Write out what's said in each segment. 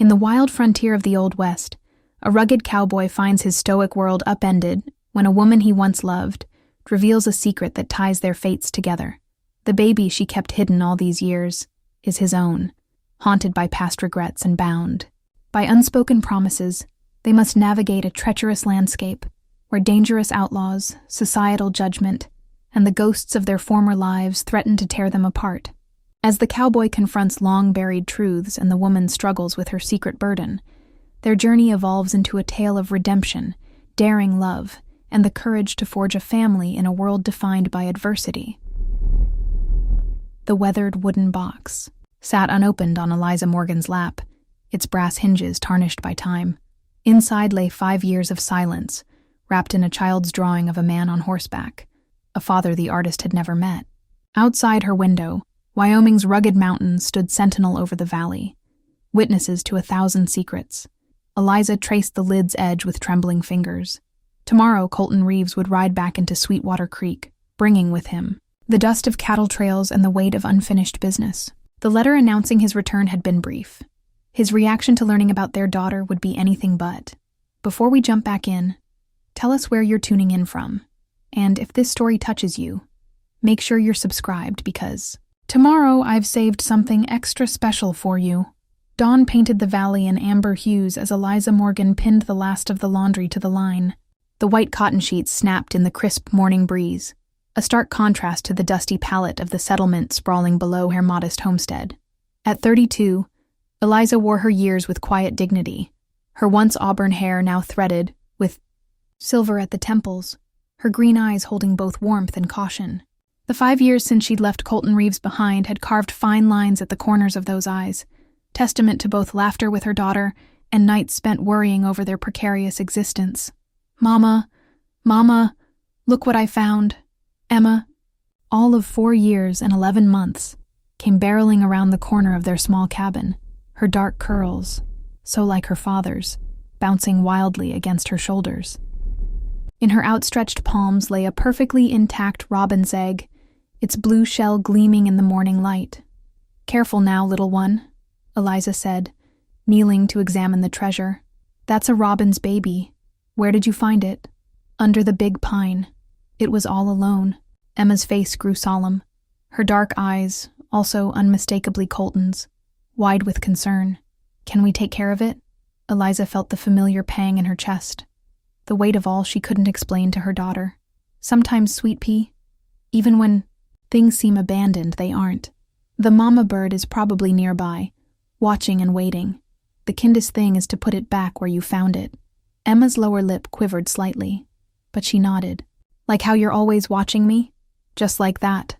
In the wild frontier of the Old West, a rugged cowboy finds his stoic world upended when a woman he once loved reveals a secret that ties their fates together. The baby she kept hidden all these years is his own, haunted by past regrets and bound by unspoken promises. They must navigate a treacherous landscape where dangerous outlaws, societal judgment, and the ghosts of their former lives threaten to tear them apart. As the cowboy confronts long-buried truths and the woman struggles with her secret burden, their journey evolves into a tale of redemption, daring love, and the courage to forge a family in a world defined by adversity. The weathered wooden box sat unopened on Eliza Morgan's lap, its brass hinges tarnished by time. Inside lay 5 years of silence, wrapped in a child's drawing of a man on horseback, a father the artist had never met. Outside her window, Wyoming's rugged mountains stood sentinel over the valley, witnesses to 1,000 secrets. Eliza traced the lid's edge with trembling fingers. Tomorrow, Colton Reeves would ride back into Sweetwater Creek, bringing with him the dust of cattle trails and the weight of unfinished business. The letter announcing his return had been brief. His reaction to learning about their daughter would be anything but. Before we jump back in, tell us where you're tuning in from. And if this story touches you, make sure you're subscribed because tomorrow I've saved something extra special for you. Dawn painted the valley in amber hues as Eliza Morgan pinned the last of the laundry to the line. The white cotton sheets snapped in the crisp morning breeze, a stark contrast to the dusty palette of the settlement sprawling below her modest homestead. At 32, Eliza wore her years with quiet dignity, her once auburn hair now threaded with silver at the temples, her green eyes holding both warmth and caution. The 5 years since she'd left Colton Reeves behind had carved fine lines at the corners of those eyes, testament to both laughter with her daughter and nights spent worrying over their precarious existence. Mama, look what I found. Emma, all of 4 years and 11 months, came barreling around the corner of their small cabin, her dark curls, so like her father's, bouncing wildly against her shoulders. In her outstretched palms lay a perfectly intact robin's egg, its blue shell gleaming in the morning light. Careful now, little one, Eliza said, kneeling to examine the treasure. That's a robin's baby. Where did you find it? Under the big pine. It was all alone. Emma's face grew solemn, her dark eyes, also unmistakably Colton's, wide with concern. Can we take care of it? Eliza felt the familiar pang in her chest, the weight of all she couldn't explain to her daughter. Sometimes, Sweet Pea, even when things seem abandoned, they aren't. The mama bird is probably nearby, watching and waiting. The kindest thing is to put it back where you found it. Emma's lower lip quivered slightly, but she nodded. Like how you're always watching me? Just like that.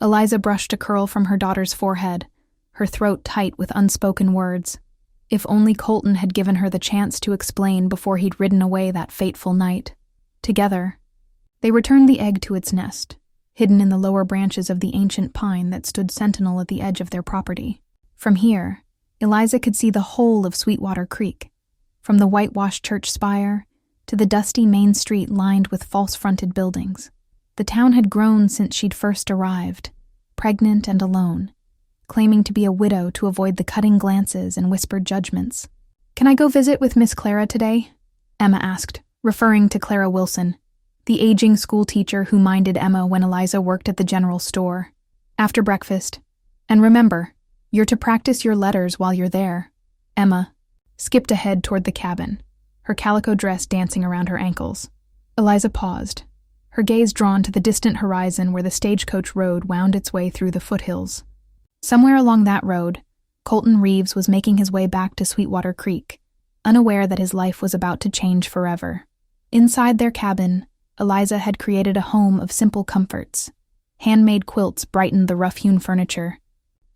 Eliza brushed a curl from her daughter's forehead, her throat tight with unspoken words. If only Colton had given her the chance to explain before he'd ridden away that fateful night. Together, they returned the egg to its nest, hidden in the lower branches of the ancient pine that stood sentinel at the edge of their property. From here, Eliza could see the whole of Sweetwater Creek, from the whitewashed church spire to the dusty main street lined with false-fronted buildings. The town had grown since she'd first arrived, pregnant and alone, claiming to be a widow to avoid the cutting glances and whispered judgments. Can I go visit with Miss Clara today? Emma asked, referring to Clara Wilson, the aging schoolteacher who minded Emma when Eliza worked at the general store. After breakfast. And remember, you're to practice your letters while you're there. Emma skipped ahead toward the cabin, her calico dress dancing around her ankles. Eliza paused, her gaze drawn to the distant horizon where the stagecoach road wound its way through the foothills. Somewhere along that road, Colton Reeves was making his way back to Sweetwater Creek, unaware that his life was about to change forever. Inside their cabin, Eliza had created a home of simple comforts. Handmade quilts brightened the rough-hewn furniture,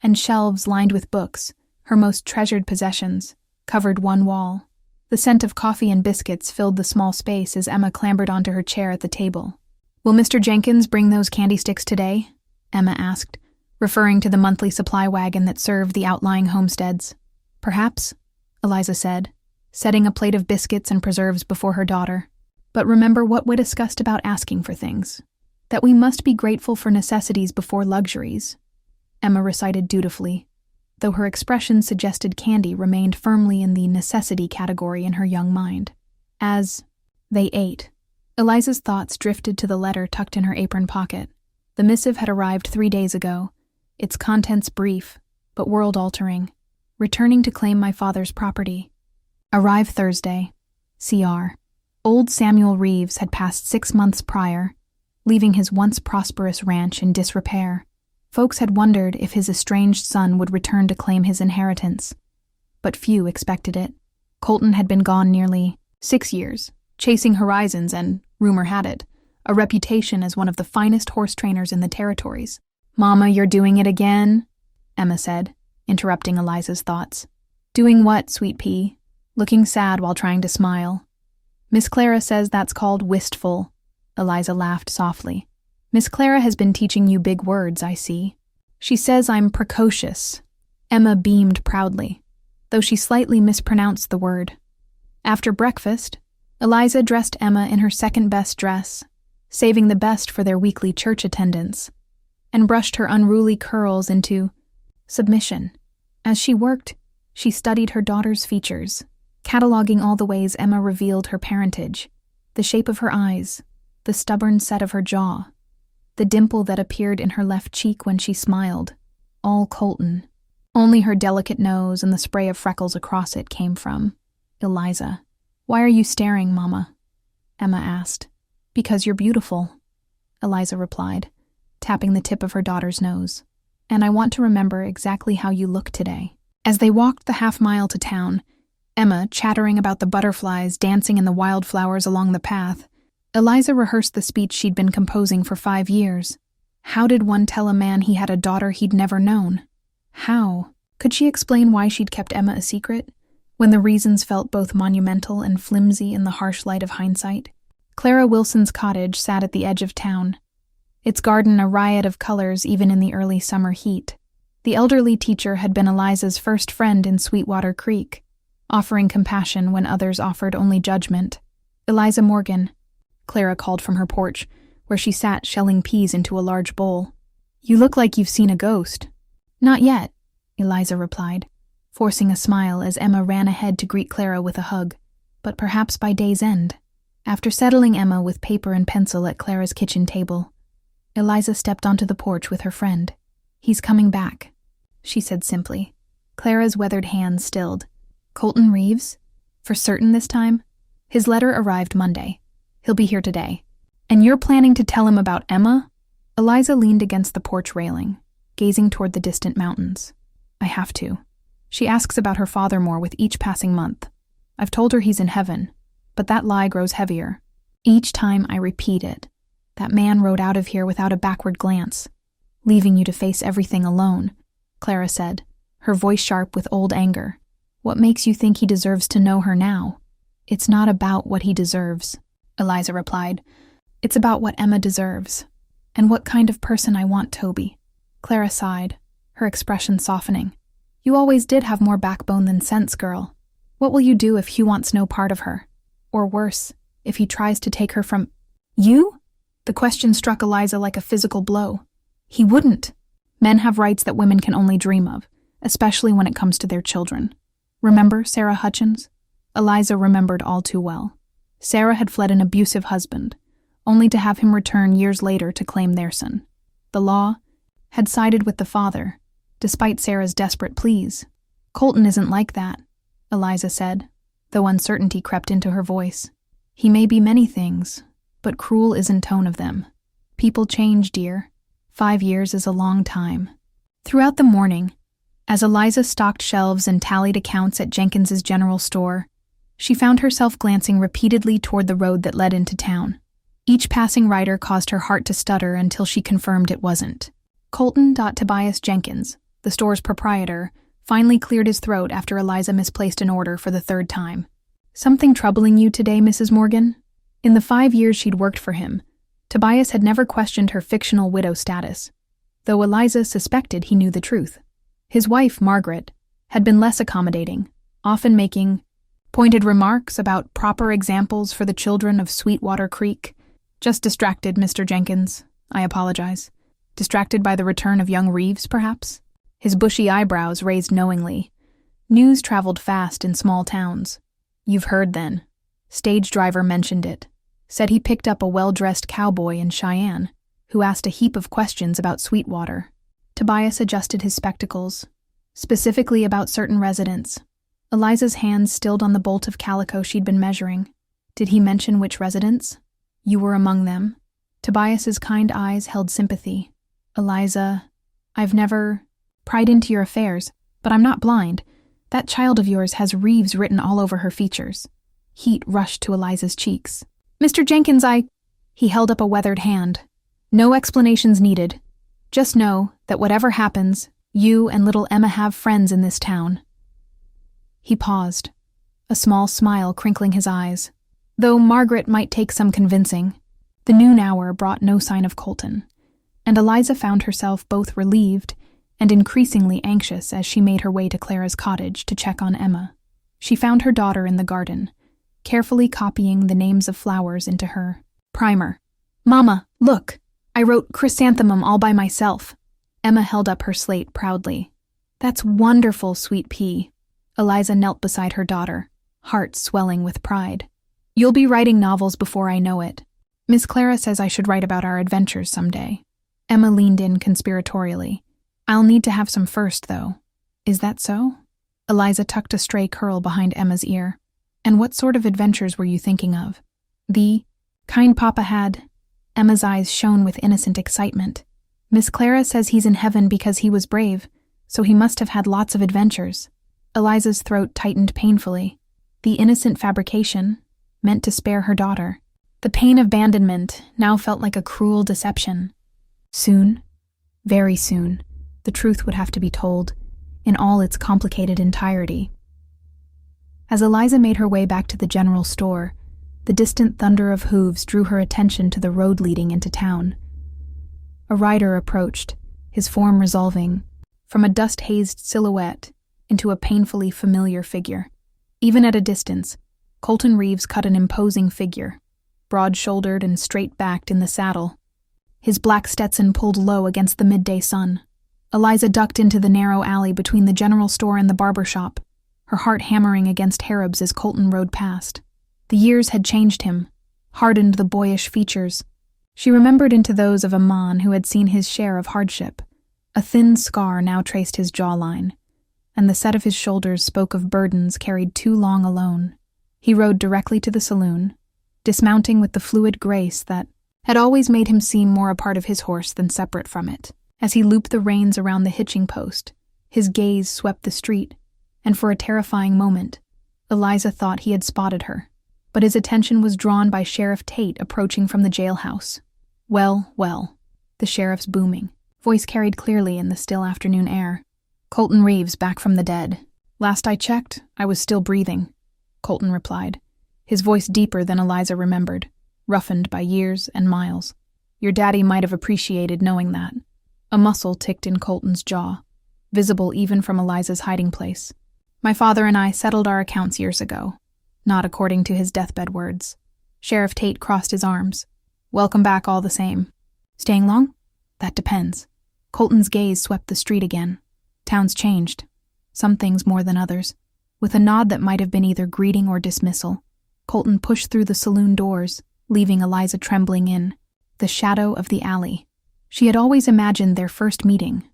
and shelves lined with books, her most treasured possessions, covered one wall. The scent of coffee and biscuits filled the small space as Emma clambered onto her chair at the table. Will Mr. Jenkins bring those candy sticks today? Emma asked, referring to the monthly supply wagon that served the outlying homesteads. Perhaps, Eliza said, setting a plate of biscuits and preserves before her daughter. But remember what we discussed about asking for things, that we must be grateful for necessities before luxuries. Emma recited dutifully. though her expression suggested candy remained firmly in the necessity category in her young mind. As they ate, Eliza's thoughts drifted to the letter tucked in her apron pocket. The missive had arrived 3 days ago, its contents brief, but world-altering. Returning to claim my father's property. Arrive Thursday. CR. Old Samuel Reeves had passed 6 months prior, leaving his once prosperous ranch in disrepair. Folks had wondered if his estranged son would return to claim his inheritance, but few expected it. Colton had been gone nearly 6 years, chasing horizons and, rumor had it, a reputation as one of the finest horse trainers in the territories. "Mama, you're doing it again," Emma said, interrupting Eliza's thoughts. "Doing what, sweet pea?" Looking sad while trying to smile. "Miss Clara says that's called wistful." Eliza laughed softly. "Miss Clara has been teaching you big words, I see. She says I'm precocious." Emma beamed proudly, though she slightly mispronounced the word. After breakfast, Eliza dressed Emma in her second-best dress, saving the best for their weekly church attendance, and brushed her unruly curls into submission. As she worked, she studied her daughter's features, cataloging all the ways Emma revealed her parentage: the shape of her eyes, the stubborn set of her jaw, the dimple that appeared in her left cheek when she smiled, all Colton. Only her delicate nose and the spray of freckles across it came from Eliza. "Why are you staring, Mama?" Emma asked. "Because you're beautiful," Eliza replied, tapping the tip of her daughter's nose. "And I want to remember exactly how you look today." As they walked the half-mile to town, Emma chattering about the butterflies dancing in the wildflowers along the path, Eliza rehearsed the speech she'd been composing for 5 years. How did one tell a man he had a daughter he'd never known? How? Could she explain why she'd kept Emma a secret, when the reasons felt both monumental and flimsy in the harsh light of hindsight? Clara Wilson's cottage sat at the edge of town, its garden a riot of colors even in the early summer heat. The elderly teacher had been Eliza's first friend in Sweetwater Creek, offering compassion when others offered only judgment. "Eliza Morgan," Clara called from her porch, where she sat shelling peas into a large bowl. "You look like you've seen a ghost." "Not yet," Eliza replied, forcing a smile as Emma ran ahead to greet Clara with a hug. "But perhaps by day's end." After settling Emma with paper and pencil at Clara's kitchen table, Eliza stepped onto the porch with her friend. "He's coming back," she said simply. Clara's weathered hands stilled. "Colton Reeves? For certain this time?" "His letter arrived Monday. He'll be here today." "And you're planning to tell him about Emma?" Eliza leaned against the porch railing, gazing toward the distant mountains. "I have to. She asks about her father more with each passing month. I've told her he's in heaven, but that lie grows heavier. Each time I repeat it. That man rode out of here without a backward glance, leaving you to face everything alone," Clara said, her voice sharp with old anger. "What makes you think he deserves to know her now?" "It's not about what he deserves," Eliza replied. "It's about what Emma deserves, and what kind of person I want Toby." Clara sighed, her expression softening. "You always did have more backbone than sense, girl. What will you do if Hugh wants no part of her? Or worse, if he tries to take her from you?" The question struck Eliza like a physical blow. "He wouldn't. Men have rights that women can only dream of, especially when it comes to their children. Remember Sarah Hutchins?" Eliza remembered all too well. Sarah had fled an abusive husband, only to have him return years later to claim their son. The law had sided with the father, despite Sarah's desperate pleas. "Colton isn't like that," Eliza said, though uncertainty crept into her voice. "He may be many things, but cruel isn't tone of them. People change, dear. 5 years is a long time." Throughout the morning, as Eliza stocked shelves and tallied accounts at Jenkins's general store, she found herself glancing repeatedly toward the road that led into town. Each passing rider caused her heart to stutter until she confirmed it wasn't. Colton Tobias Jenkins, the store's proprietor, finally cleared his throat after Eliza misplaced an order for the 3rd time. "Something troubling you today, Mrs. Morgan?" In the 5 years she'd worked for him, Tobias had never questioned her fictional widow status, though Eliza suspected he knew the truth. His wife, Margaret, had been less accommodating, often making pointed remarks about proper examples for the children of Sweetwater Creek. "Just distracted, Mr. Jenkins. I apologize. Distracted by the return of young Reeves, perhaps?" His bushy eyebrows raised knowingly. News traveled fast in small towns. You've heard then. Stage driver mentioned it. Said he picked up a well-dressed cowboy in Cheyenne, who asked a heap of questions about Sweetwater. Tobias adjusted his spectacles, specifically about certain residents. Eliza's hands stilled on the bolt of calico she'd been measuring. Did he mention which residents? You were among them. Tobias's kind eyes held sympathy. Eliza, I've never pried into your affairs, but I'm not blind. That child of yours has Reeves written all over her features. Heat rushed to Eliza's cheeks. Mr. Jenkins, He held up a weathered hand. No explanations needed. Just know that whatever happens, you and little Emma have friends in this town. He paused, a small smile crinkling his eyes. Though Margaret might take some convincing, the noon hour brought no sign of Colton, and Eliza found herself both relieved and increasingly anxious as she made her way to Clara's cottage to check on Emma. She found her daughter in the garden, carefully copying the names of flowers into her primer. Mama, look, I wrote chrysanthemum all by myself. Emma held up her slate proudly. That's wonderful, sweet pea. Eliza knelt beside her daughter, heart swelling with pride. You'll be writing novels before I know it. Miss Clara says I should write about our adventures someday. Emma leaned in conspiratorially. I'll need to have some first, though. Is that so? Eliza tucked a stray curl behind Emma's ear. And what sort of adventures were you thinking of? The kind Papa had. Emma's eyes shone with innocent excitement. Miss Clara says he's in heaven because he was brave, so he must have had lots of adventures. Eliza's throat tightened painfully. The innocent fabrication, meant to spare her daughter. The pain of abandonment now felt like a cruel deception. Soon, very soon, the truth would have to be told, in all its complicated entirety. As Eliza made her way back to the general store, the distant thunder of hooves drew her attention to the road leading into town. A rider approached, his form resolving, from a dust-hazed silhouette into a painfully familiar figure. Even at a distance, Colton Reeves cut an imposing figure, broad-shouldered and straight-backed in the saddle. His black Stetson pulled low against the midday sun. Eliza ducked into the narrow alley between the general store and the barber shop, her heart hammering against Harrob's as Colton rode past. The years had changed him, hardened the boyish features. She remembered into those of a man who had seen his share of hardship. A thin scar now traced his jawline, and the set of his shoulders spoke of burdens carried too long alone. He rode directly to the saloon, dismounting with the fluid grace that had always made him seem more a part of his horse than separate from it. As he looped the reins around the hitching post, his gaze swept the street, and for a terrifying moment, Eliza thought he had spotted her. But his attention was drawn by Sheriff Tate approaching from the jailhouse. Well, well, the sheriff's booming voice carried clearly in the still afternoon air. Colton Reeves back from the dead. Last I checked, I was still breathing, Colton replied, his voice deeper than Eliza remembered, roughened by years and miles. Your daddy might have appreciated knowing that. A muscle ticked in Colton's jaw, visible even from Eliza's hiding place. My father and I settled our accounts years ago, not according to his deathbed words. Sheriff Tate crossed his arms. Welcome back all the same. Staying long? That depends. Colton's gaze swept the street again. Town's changed. Some things more than others. With a nod that might have been either greeting or dismissal, Colton pushed through the saloon doors, leaving Eliza trembling in. The shadow of the alley. She had always imagined their first meeting,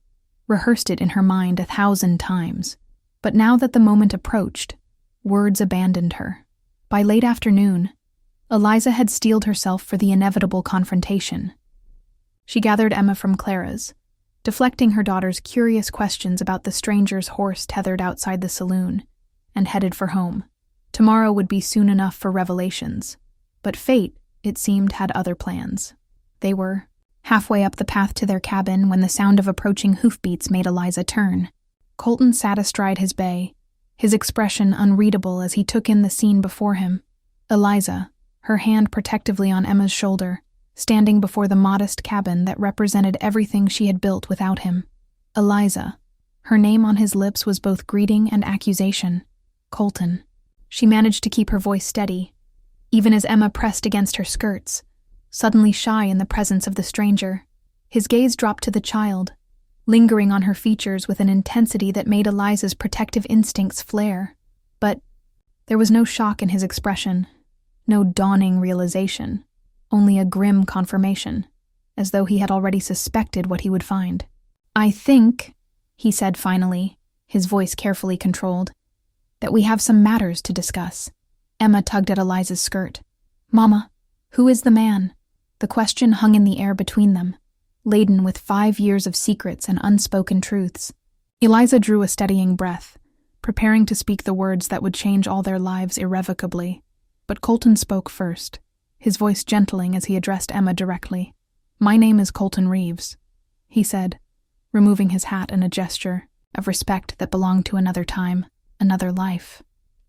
rehearsed it in her mind 1,000 times. But now that the moment approached, words abandoned her. By late afternoon, Eliza had steeled herself for the inevitable confrontation. She gathered Emma from Clara's, deflecting her daughter's curious questions about the stranger's horse tethered outside the saloon, and headed for home. Tomorrow would be soon enough for revelations. But fate, it seemed, had other plans. They were halfway up the path to their cabin when the sound of approaching hoofbeats made Eliza turn. Colton sat astride his bay, his expression unreadable as he took in the scene before him. Eliza, her hand protectively on Emma's shoulder, standing before the modest cabin that represented everything she had built without him. Eliza. Her name on his lips was both greeting and accusation. Colton. She managed to keep her voice steady, even as Emma pressed against her skirts, suddenly shy in the presence of the stranger. His gaze dropped to the child, lingering on her features with an intensity that made Eliza's protective instincts flare. But there was no shock in his expression, no dawning realization, only a grim confirmation, as though he had already suspected what he would find. "I think," he said finally, his voice carefully controlled, "that we have some matters to discuss." Emma tugged at Eliza's skirt. "Mama, who is the man?" The question hung in the air between them, laden with 5 years of secrets and unspoken truths. Eliza drew a steadying breath, preparing to speak the words that would change all their lives irrevocably. But Colton spoke first, his voice gentling as he addressed Emma directly. "My name is Colton Reeves," he said, removing his hat in a gesture of respect that belonged to another time, another life.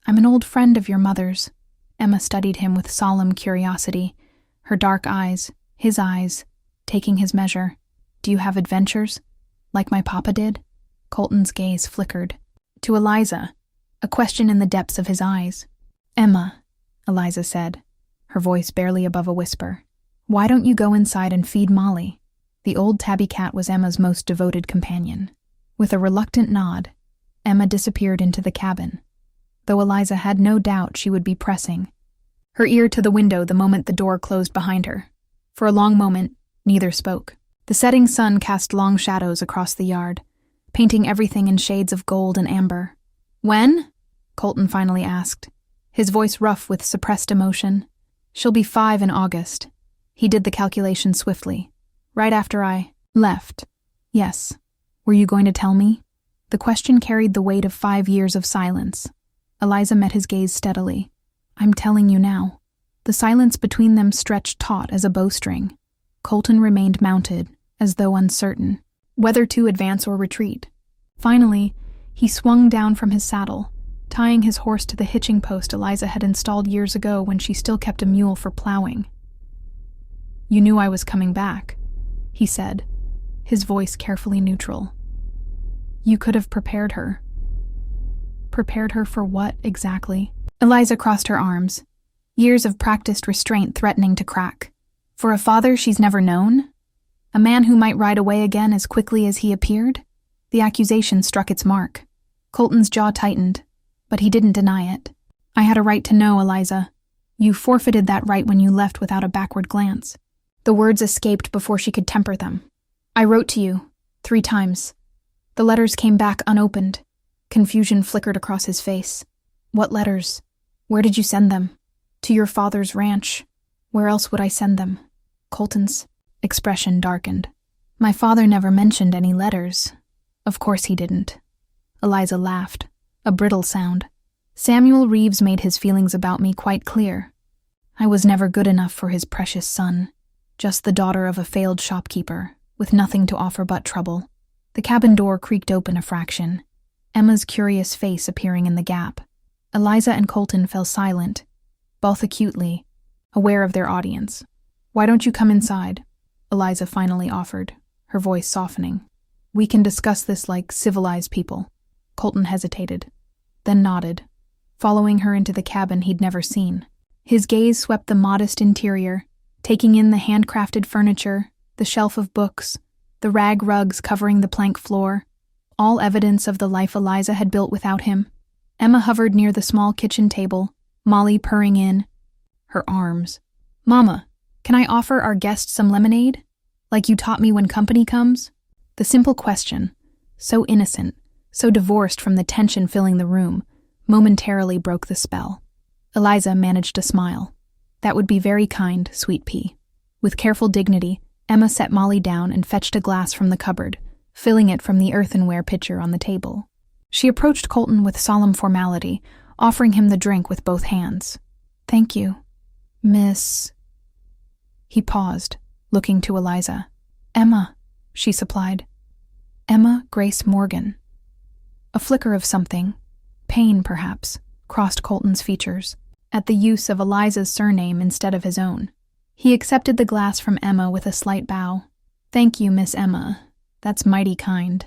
"I'm an old friend of your mother's." Emma studied him with solemn curiosity, her dark eyes, his eyes, taking his measure. "Do you have adventures, like my papa did?" Colton's gaze flickered. To Eliza, a question in the depths of his eyes. "Emma," Eliza said, her voice barely above a whisper, "why don't you go inside and feed Molly?" The old tabby cat was Emma's most devoted companion. With a reluctant nod, Emma disappeared into the cabin, though Eliza had no doubt she would be pressing her ear to the window the moment the door closed behind her. For a long moment, neither spoke. The setting sun cast long shadows across the yard, painting everything in shades of gold and amber. "When?" Colton finally asked, his voice rough with suppressed emotion. "She'll be 5 in August." He did the calculation swiftly. "Right after I left." "Yes. Were you going to tell me?" The question carried the weight of 5 years of silence. Eliza met his gaze steadily. "I'm telling you now." The silence between them stretched taut as a bowstring. Colton remained mounted, as though uncertain whether to advance or retreat. Finally, he swung down from his saddle, tying his horse to the hitching post Eliza had installed years ago when she still kept a mule for plowing. "You knew I was coming back," he said, his voice carefully neutral. "You could have prepared her." "Prepared her for what, exactly?" Eliza crossed her arms, years of practiced restraint threatening to crack. "For a father she's never known? A man who might ride away again as quickly as he appeared?" The accusation struck its mark. Colton's jaw tightened, but he didn't deny it. "I had a right to know, Eliza. You forfeited that right when you left without a backward glance." The words escaped before she could temper them. "I wrote to you 3 times. The letters came back unopened." Confusion flickered across his face. "What letters? Where did you send them?" "To your father's ranch. Where else would I send them?" Colton's expression darkened. "My father never mentioned any letters." "Of course he didn't." Eliza laughed, a brittle sound. "Samuel Reeves made his feelings about me quite clear. I was never good enough for his precious son, just the daughter of a failed shopkeeper, with nothing to offer but trouble." The cabin door creaked open a fraction, Emma's curious face appearing in the gap. Eliza and Colton fell silent, both acutely aware of their audience. "Why don't you come inside?" Eliza finally offered, her voice softening. "We can discuss this like civilized people." Colton hesitated, then nodded, following her into the cabin he'd never seen. His gaze swept the modest interior, taking in the handcrafted furniture, the shelf of books, the rag rugs covering the plank floor, all evidence of the life Eliza had built without him. Emma hovered near the small kitchen table, Molly purring in her arms. "Mama, can I offer our guests some lemonade? Like you taught me when company comes?" The simple question, so innocent, so divorced from the tension filling the room, momentarily broke the spell. Eliza managed a smile. "That would be very kind, sweet pea." With careful dignity, Emma set Molly down and fetched a glass from the cupboard, filling it from the earthenware pitcher on the table. She approached Colton with solemn formality, offering him the drink with both hands. "Thank you, Miss..." He paused, looking to Eliza. "Emma," she supplied. "Emma Grace Morgan." A flicker of something, pain perhaps, crossed Colton's features, at the use of Eliza's surname instead of his own. He accepted the glass from Emma with a slight bow. "Thank you, Miss Emma. That's mighty kind."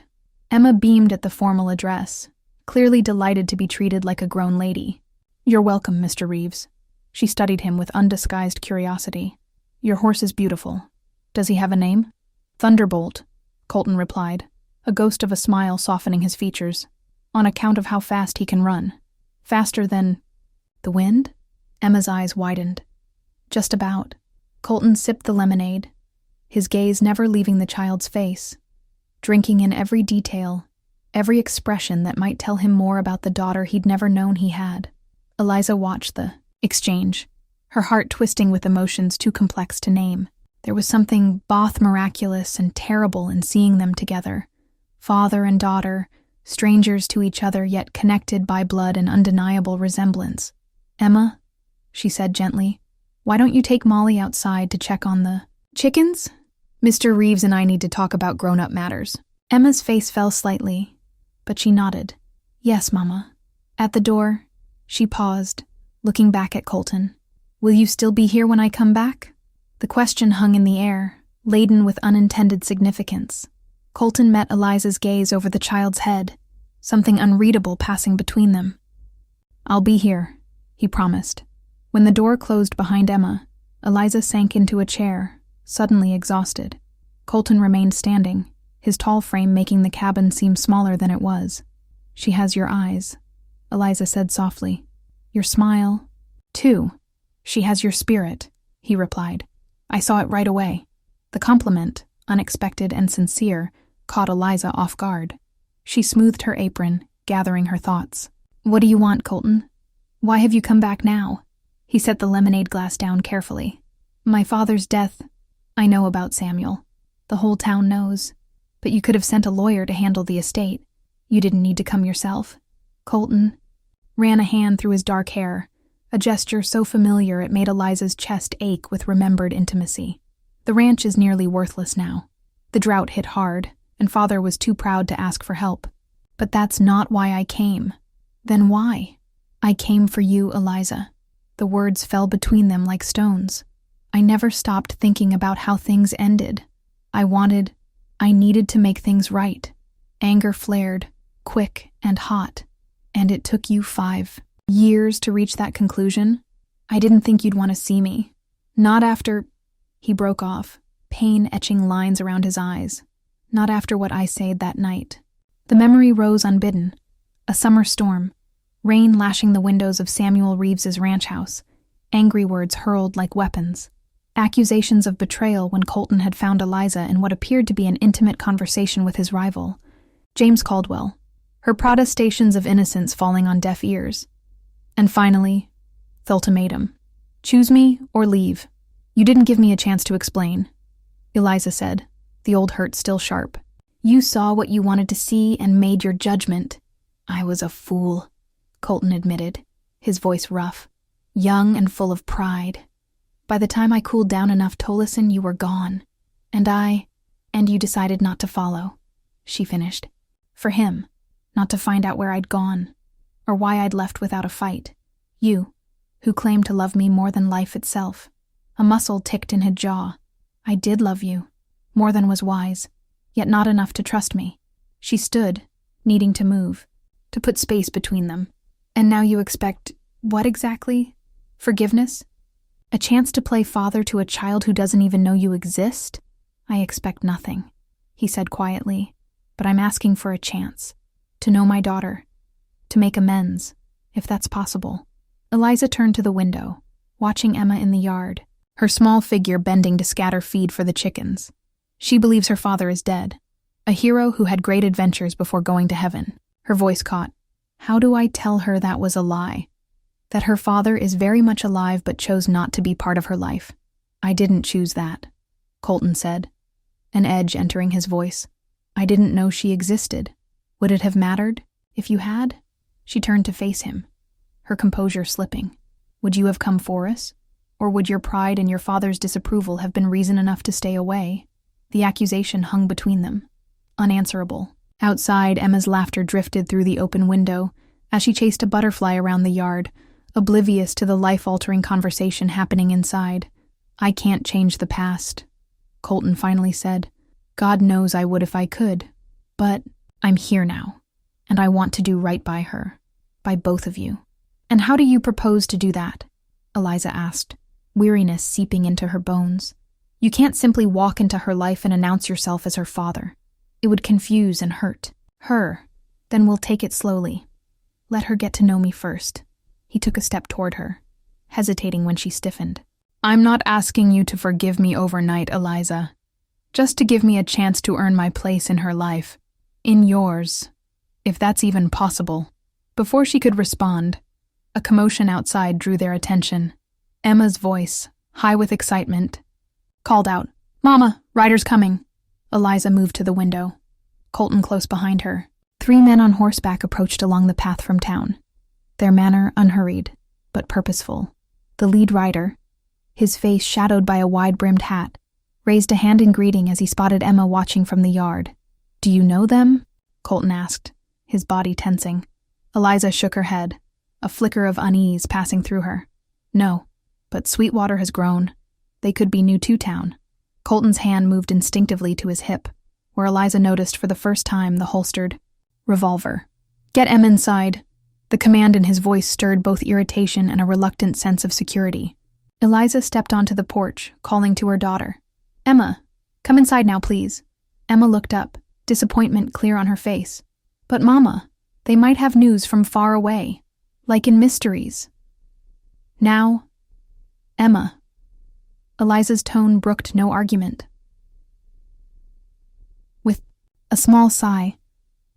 Emma beamed at the formal address, clearly delighted to be treated like a grown lady. "You're welcome, Mr. Reeves." She studied him with undisguised curiosity. "Your horse is beautiful. Does he have a name?" "Thunderbolt," Colton replied, a ghost of a smile softening his features, on account of how fast he can run. Faster than the wind? Emma's eyes widened. Just about. Colton sipped the lemonade, his gaze never leaving the child's face, drinking in every detail, every expression that might tell him more about the daughter he'd never known he had. Eliza watched the exchange, her heart twisting with emotions too complex to name. There was something both miraculous and terrible in seeing them together, father and daughter, strangers to each other yet connected by blood and undeniable resemblance. "Emma," she said gently, "why don't you take Molly outside to check on the chickens? Mr. Reeves and I need to talk about grown-up matters." Emma's face fell slightly, but she nodded. "Yes, Mama." At the door, she paused, looking back at Colton. "Will you still be here when I come back?" The question hung in the air, laden with unintended significance. Colton met Eliza's gaze over the child's head, something unreadable passing between them. "I'll be here," he promised. When the door closed behind Emma, Eliza sank into a chair, suddenly exhausted. Colton remained standing, his tall frame making the cabin seem smaller than it was. "She has your eyes," Eliza said softly. "Your smile, too. She has your spirit," he replied. "I saw it right away." The compliment, unexpected and sincere, caught Eliza off guard. She smoothed her apron, gathering her thoughts. "What do you want, Colton? Why have you come back now?" He set the lemonade glass down carefully. "My father's death. I know about Samuel. The whole town knows. But you could have sent a lawyer to handle the estate. You didn't need to come yourself." Colton ran a hand through his dark hair, a gesture so familiar it made Eliza's chest ache with remembered intimacy. "The ranch is nearly worthless now. The drought hit hard, and Father was too proud to ask for help. But that's not why I came." "Then why?" "I came for you, Eliza." The words fell between them like stones. "I never stopped thinking about how things ended. I needed to make things right. Anger flared, quick and hot. And it took you 5 years to reach that conclusion. I didn't think you'd want to see me. Not after—" He broke off, pain etching lines around his eyes. "Not after what I said that night." The memory rose unbidden. A summer storm, rain lashing the windows of Samuel Reeves's ranch house, angry words hurled like weapons, accusations of betrayal when Colton had found Eliza in what appeared to be an intimate conversation with his rival, James Caldwell, her protestations of innocence falling on deaf ears. And finally, the ultimatum. "Choose me or leave." "You didn't give me a chance to explain," Eliza said, the old hurt still sharp. "You saw what you wanted to see and made your judgment." "I was a fool," Colton admitted, his voice rough, young and full of pride. "By the time I cooled down enough to listen, you were gone. And you decided not to follow," she finished. "For him, not to find out where I'd gone, or why I'd left without a fight. You, who claimed to love me more than life itself." A muscle ticked in his jaw. "I did love you, more than was wise, yet not enough to trust me." She stood, needing to move, to put space between them. "And now you expect, what exactly? Forgiveness? A chance to play father to a child who doesn't even know you exist?" "I expect nothing," he said quietly, "but I'm asking for a chance. To know my daughter. To make amends, if that's possible." Eliza turned to the window, watching Emma in the yard, her small figure bending to scatter feed for the chickens. She believes her father is dead, a hero who had great adventures before going to heaven. Her voice caught. How do I tell her that was a lie? That her father is very much alive but chose not to be part of her life? "I didn't choose that," Colton said, an edge entering his voice. "I didn't know she existed. Would it have mattered if you had?" She turned to face him, her composure slipping. "Would you have come for us? Or would your pride and your father's disapproval have been reason enough to stay away?" The accusation hung between them, unanswerable. Outside, Emma's laughter drifted through the open window as she chased a butterfly around the yard, oblivious to the life-altering conversation happening inside. "I can't change the past," Colton finally said. "God knows I would if I could. But I'm here now, and I want to do right by her, by both of you." "And how do you propose to do that?" Eliza asked, weariness seeping into her bones. "You can't simply walk into her life and announce yourself as her father. It would confuse and hurt her. Then we'll take it slowly. Let her get to know me first. He took a step toward her, hesitating when she stiffened. I'm not asking you to forgive me overnight, Eliza. Just to give me a chance to earn my place in her life. In yours, if that's even possible. Before she could respond, a commotion outside drew their attention. Emma's voice, high with excitement, called out, "Mama, Ryder's coming." Eliza moved to the window, Colton close behind her. 3 men on horseback approached along the path from town, their manner unhurried, but purposeful. The lead rider, his face shadowed by a wide-brimmed hat, raised a hand in greeting as he spotted Emma watching from the yard. "Do you know them?" Colton asked, his body tensing. Eliza shook her head, a flicker of unease passing through her. "No, but Sweetwater has grown. They could be new to town." Colton's hand moved instinctively to his hip, where Eliza noticed for the first time the holstered revolver. "Get Emma inside." The command in his voice stirred both irritation and a reluctant sense of security. Eliza stepped onto the porch, calling to her daughter. "Emma, come inside now, please." Emma looked up, disappointment clear on her face. "But Mama, they might have news from far away, like in mysteries." "Now, Emma." Eliza's tone brooked no argument. With a small sigh,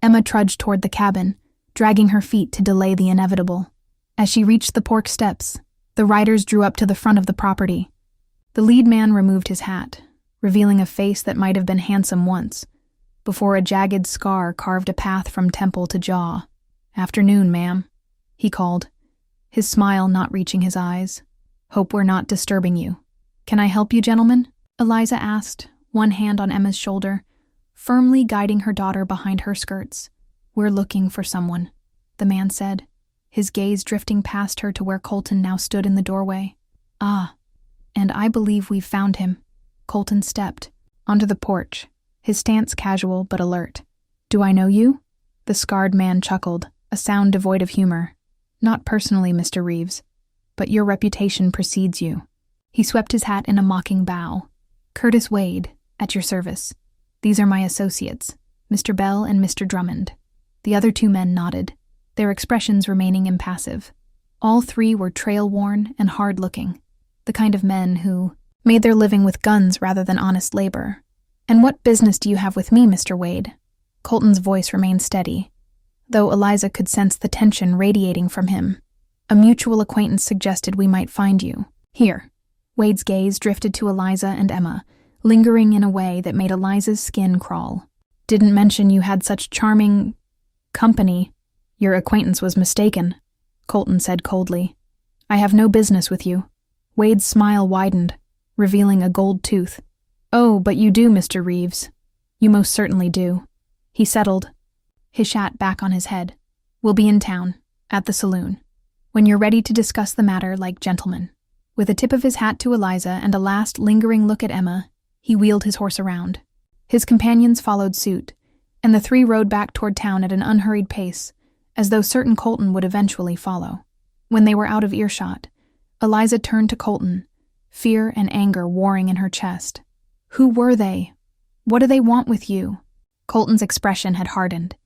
Emma trudged toward the cabin, dragging her feet to delay the inevitable. As she reached the porch steps, the riders drew up to the front of the property. The lead man removed his hat, revealing a face that might have been handsome once, before a jagged scar carved a path from temple to jaw. "Afternoon, ma'am," he called, his smile not reaching his eyes. "Hope we're not disturbing you." "Can I help you, gentlemen?" Eliza asked, one hand on Emma's shoulder, firmly guiding her daughter behind her skirts. "We're looking for someone," the man said, his gaze drifting past her to where Colton now stood in the doorway. "Ah, and I believe we've found him." Colton stepped onto the porch, his stance casual but alert. "Do I know you?" The scarred man chuckled, a sound devoid of humor. "Not personally, Mr. Reeves, but your reputation precedes you." He swept his hat in a mocking bow. "Curtis Wade, at your service. These are my associates, Mr. Bell and Mr. Drummond." The other 2 men nodded, their expressions remaining impassive. All 3 were trail-worn and hard-looking, the kind of men who made their living with guns rather than honest labor. "And what business do you have with me, Mr. Wade?" Colton's voice remained steady, though Eliza could sense the tension radiating from him. "A mutual acquaintance suggested we might find you. Here." Wade's gaze drifted to Eliza and Emma, lingering in a way that made Eliza's skin crawl. "Didn't mention you had such charming company." "Your acquaintance was mistaken," Colton said coldly. "I have no business with you." Wade's smile widened, revealing a gold tooth. "Oh, but you do, Mr. Reeves. You most certainly do." He settled, his hat back on his head. "We'll be in town, at the saloon, when you're ready to discuss the matter like gentlemen." With a tip of his hat to Eliza and a last lingering look at Emma, he wheeled his horse around. His companions followed suit, and the 3 rode back toward town at an unhurried pace, as though certain Colton would eventually follow. When they were out of earshot, Eliza turned to Colton, fear and anger warring in her chest. "Who were they? What do they want with you?" Colton's expression had hardened,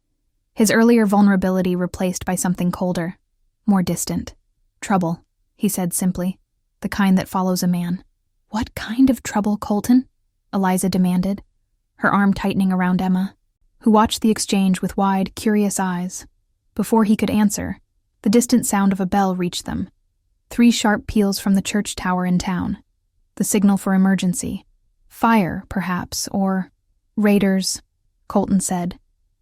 his earlier vulnerability replaced by something colder, more distant. "Trouble," he said simply, "the kind that follows a man." "What kind of trouble, Colton?" Eliza demanded, her arm tightening around Emma, who watched the exchange with wide, curious eyes. Before he could answer, the distant sound of a bell reached them. 3 sharp peals from the church tower in town. The signal for emergency. Fire, perhaps, or raiders, Colton said,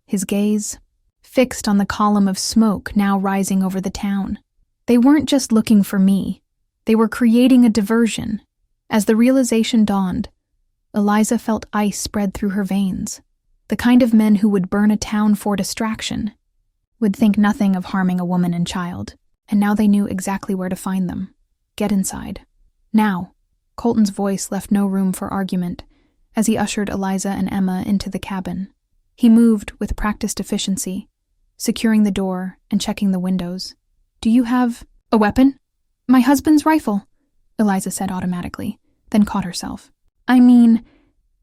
his gaze fixed on the column of smoke now rising over the town. "They weren't just looking for me. They were creating a diversion." As the realization dawned, Eliza felt ice spread through her veins. The kind of men who would burn a town for distraction, would think nothing of harming a woman and child, and now they knew exactly where to find them. "Get inside. Now." Colton's voice left no room for argument as he ushered Eliza and Emma into the cabin. He moved with practiced efficiency, securing the door and checking the windows. "Do you have a weapon?" "My husband's rifle," Eliza said automatically, then caught herself. "I mean,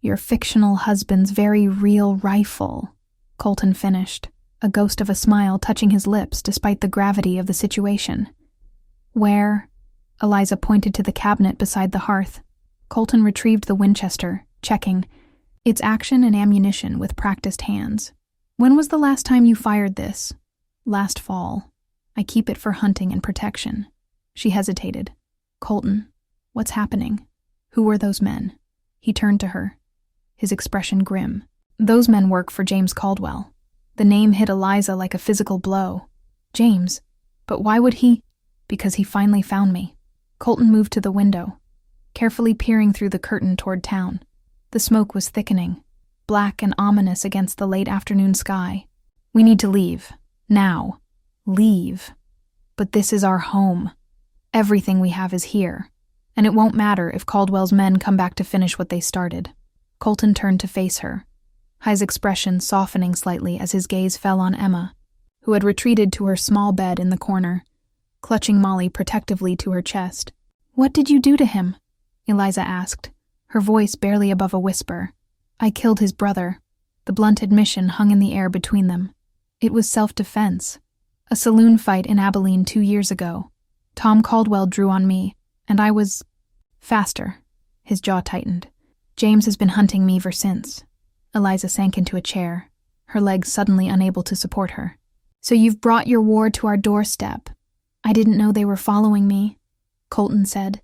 Your fictional husband's very real rifle, Colton finished, a ghost of a smile touching his lips despite the gravity of the situation. Where? Eliza pointed to the cabinet beside the hearth. Colton retrieved the Winchester, checking. Its action and ammunition with practiced hands. When was the last time you fired this? Last fall. I keep it for hunting and protection. She hesitated. Colton, what's happening? Who were those men? He turned to her, his expression grim. Those men work for James Caldwell. The name hit Eliza like a physical blow. James? But why would he? Because he finally found me. Colton moved to the window, carefully peering through the curtain toward town. The smoke was thickening, black and ominous against the late afternoon sky. We need to leave. Now. Leave. But this is our home. Everything we have is here. And it won't matter if Caldwell's men come back to finish what they started. Colton turned to face her, his expression softening slightly as his gaze fell on Emma, who had retreated to her small bed in the corner, clutching Molly protectively to her chest. What did you do to him? Eliza asked, her voice barely above a whisper. I killed his brother. The blunt admission hung in the air between them. It was self-defense. A saloon fight in Abilene 2 years ago. Tom Caldwell drew on me, and I was faster. His jaw tightened. James has been hunting me ever since. Eliza sank into a chair, her legs suddenly unable to support her. So you've brought your war to our doorstep. I didn't know they were following me, Colton said,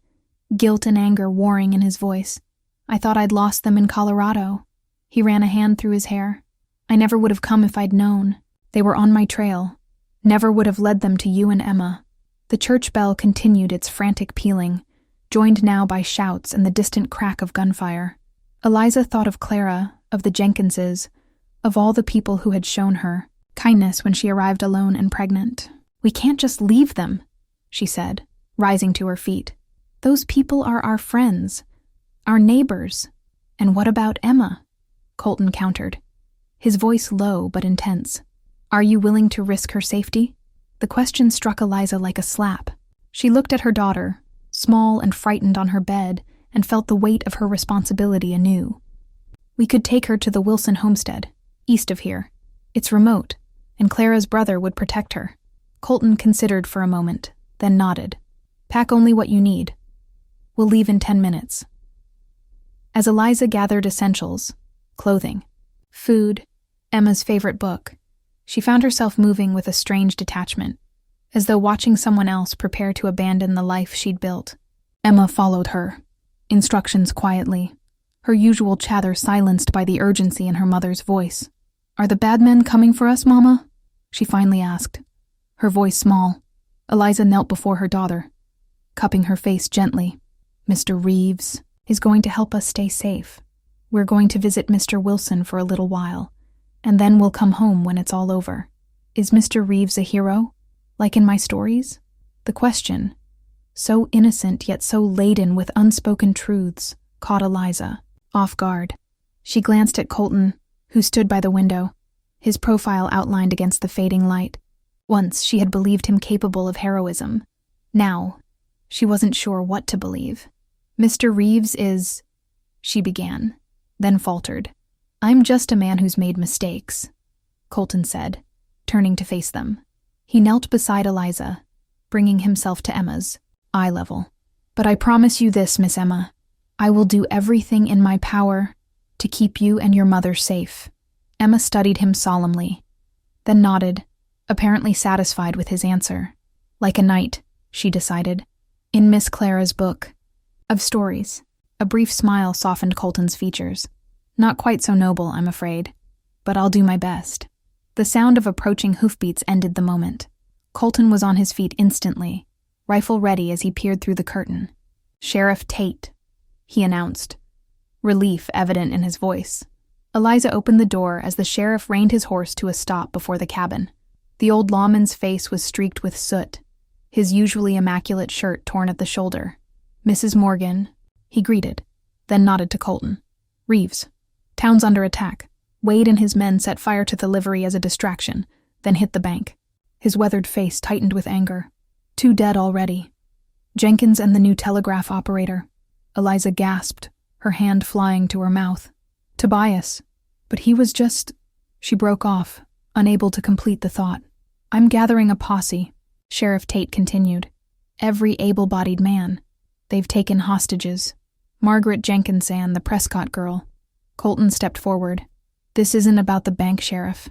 guilt and anger warring in his voice. I thought I'd lost them in Colorado. He ran a hand through his hair. I never would have come if I'd known. They were on my trail. Never would have led them to you and Emma. The church bell continued its frantic pealing, joined now by shouts and the distant crack of gunfire. Eliza thought of Clara, of the Jenkinses, of all the people who had shown her kindness when she arrived alone and pregnant. We can't just leave them, she said, rising to her feet. Those people are our friends, our neighbors. And what about Emma? Colton countered, his voice low but intense. Are you willing to risk her safety? The question struck Eliza like a slap. She looked at her daughter, small and frightened on her bed, and felt the weight of her responsibility anew. We could take her to the Wilson homestead, east of here. It's remote, and Clara's brother would protect her. Colton considered for a moment, then nodded. Pack only what you need. We'll leave in 10 minutes. As Eliza gathered essentials, clothing, food, Emma's favorite book, she found herself moving with a strange detachment, as though watching someone else prepare to abandon the life she'd built. Emma followed her, instructions quietly, her usual chatter silenced by the urgency in her mother's voice. Are the bad men coming for us, Mama? She finally asked, her voice small. Eliza knelt before her daughter, cupping her face gently. Mr. Reeves is going to help us stay safe. We're going to visit Mr. Wilson for a little while, and then we'll come home when it's all over. Is Mr. Reeves a hero, like in my stories? The question, so innocent yet so laden with unspoken truths, caught Eliza off guard. She glanced at Colton, who stood by the window, his profile outlined against the fading light. Once she had believed him capable of heroism. Now, she wasn't sure what to believe. Mr. Reeves is... she began, then faltered. I'm just a man who's made mistakes, Colton said, turning to face them. He knelt beside Eliza, bringing himself to Emma's eye level. But I promise you this, Miss Emma. I will do everything in my power to keep you and your mother safe. Emma studied him solemnly, then nodded, apparently satisfied with his answer. Like a knight, she decided, in Miss Clara's book of stories. A brief smile softened Colton's features. Not quite so noble, I'm afraid, but I'll do my best. The sound of approaching hoofbeats ended the moment. Colton was on his feet instantly, rifle ready as he peered through the curtain. Sheriff Tate, he announced, relief evident in his voice. Eliza opened the door as the sheriff reined his horse to a stop before the cabin. The old lawman's face was streaked with soot, his usually immaculate shirt torn at the shoulder. Mrs. Morgan, he greeted, then nodded to Colton. Reeves. Town's under attack. Wade and his men set fire to the livery as a distraction, then hit the bank. His weathered face tightened with anger. 2 dead already. Jenkins and the new telegraph operator. Eliza gasped, her hand flying to her mouth. Tobias. But he was just... She broke off, unable to complete the thought. I'm gathering a posse, Sheriff Tate continued. Every able-bodied man. They've taken hostages. Margaret Jenkinson, the Prescott girl. Colton stepped forward. This isn't about the bank, Sheriff.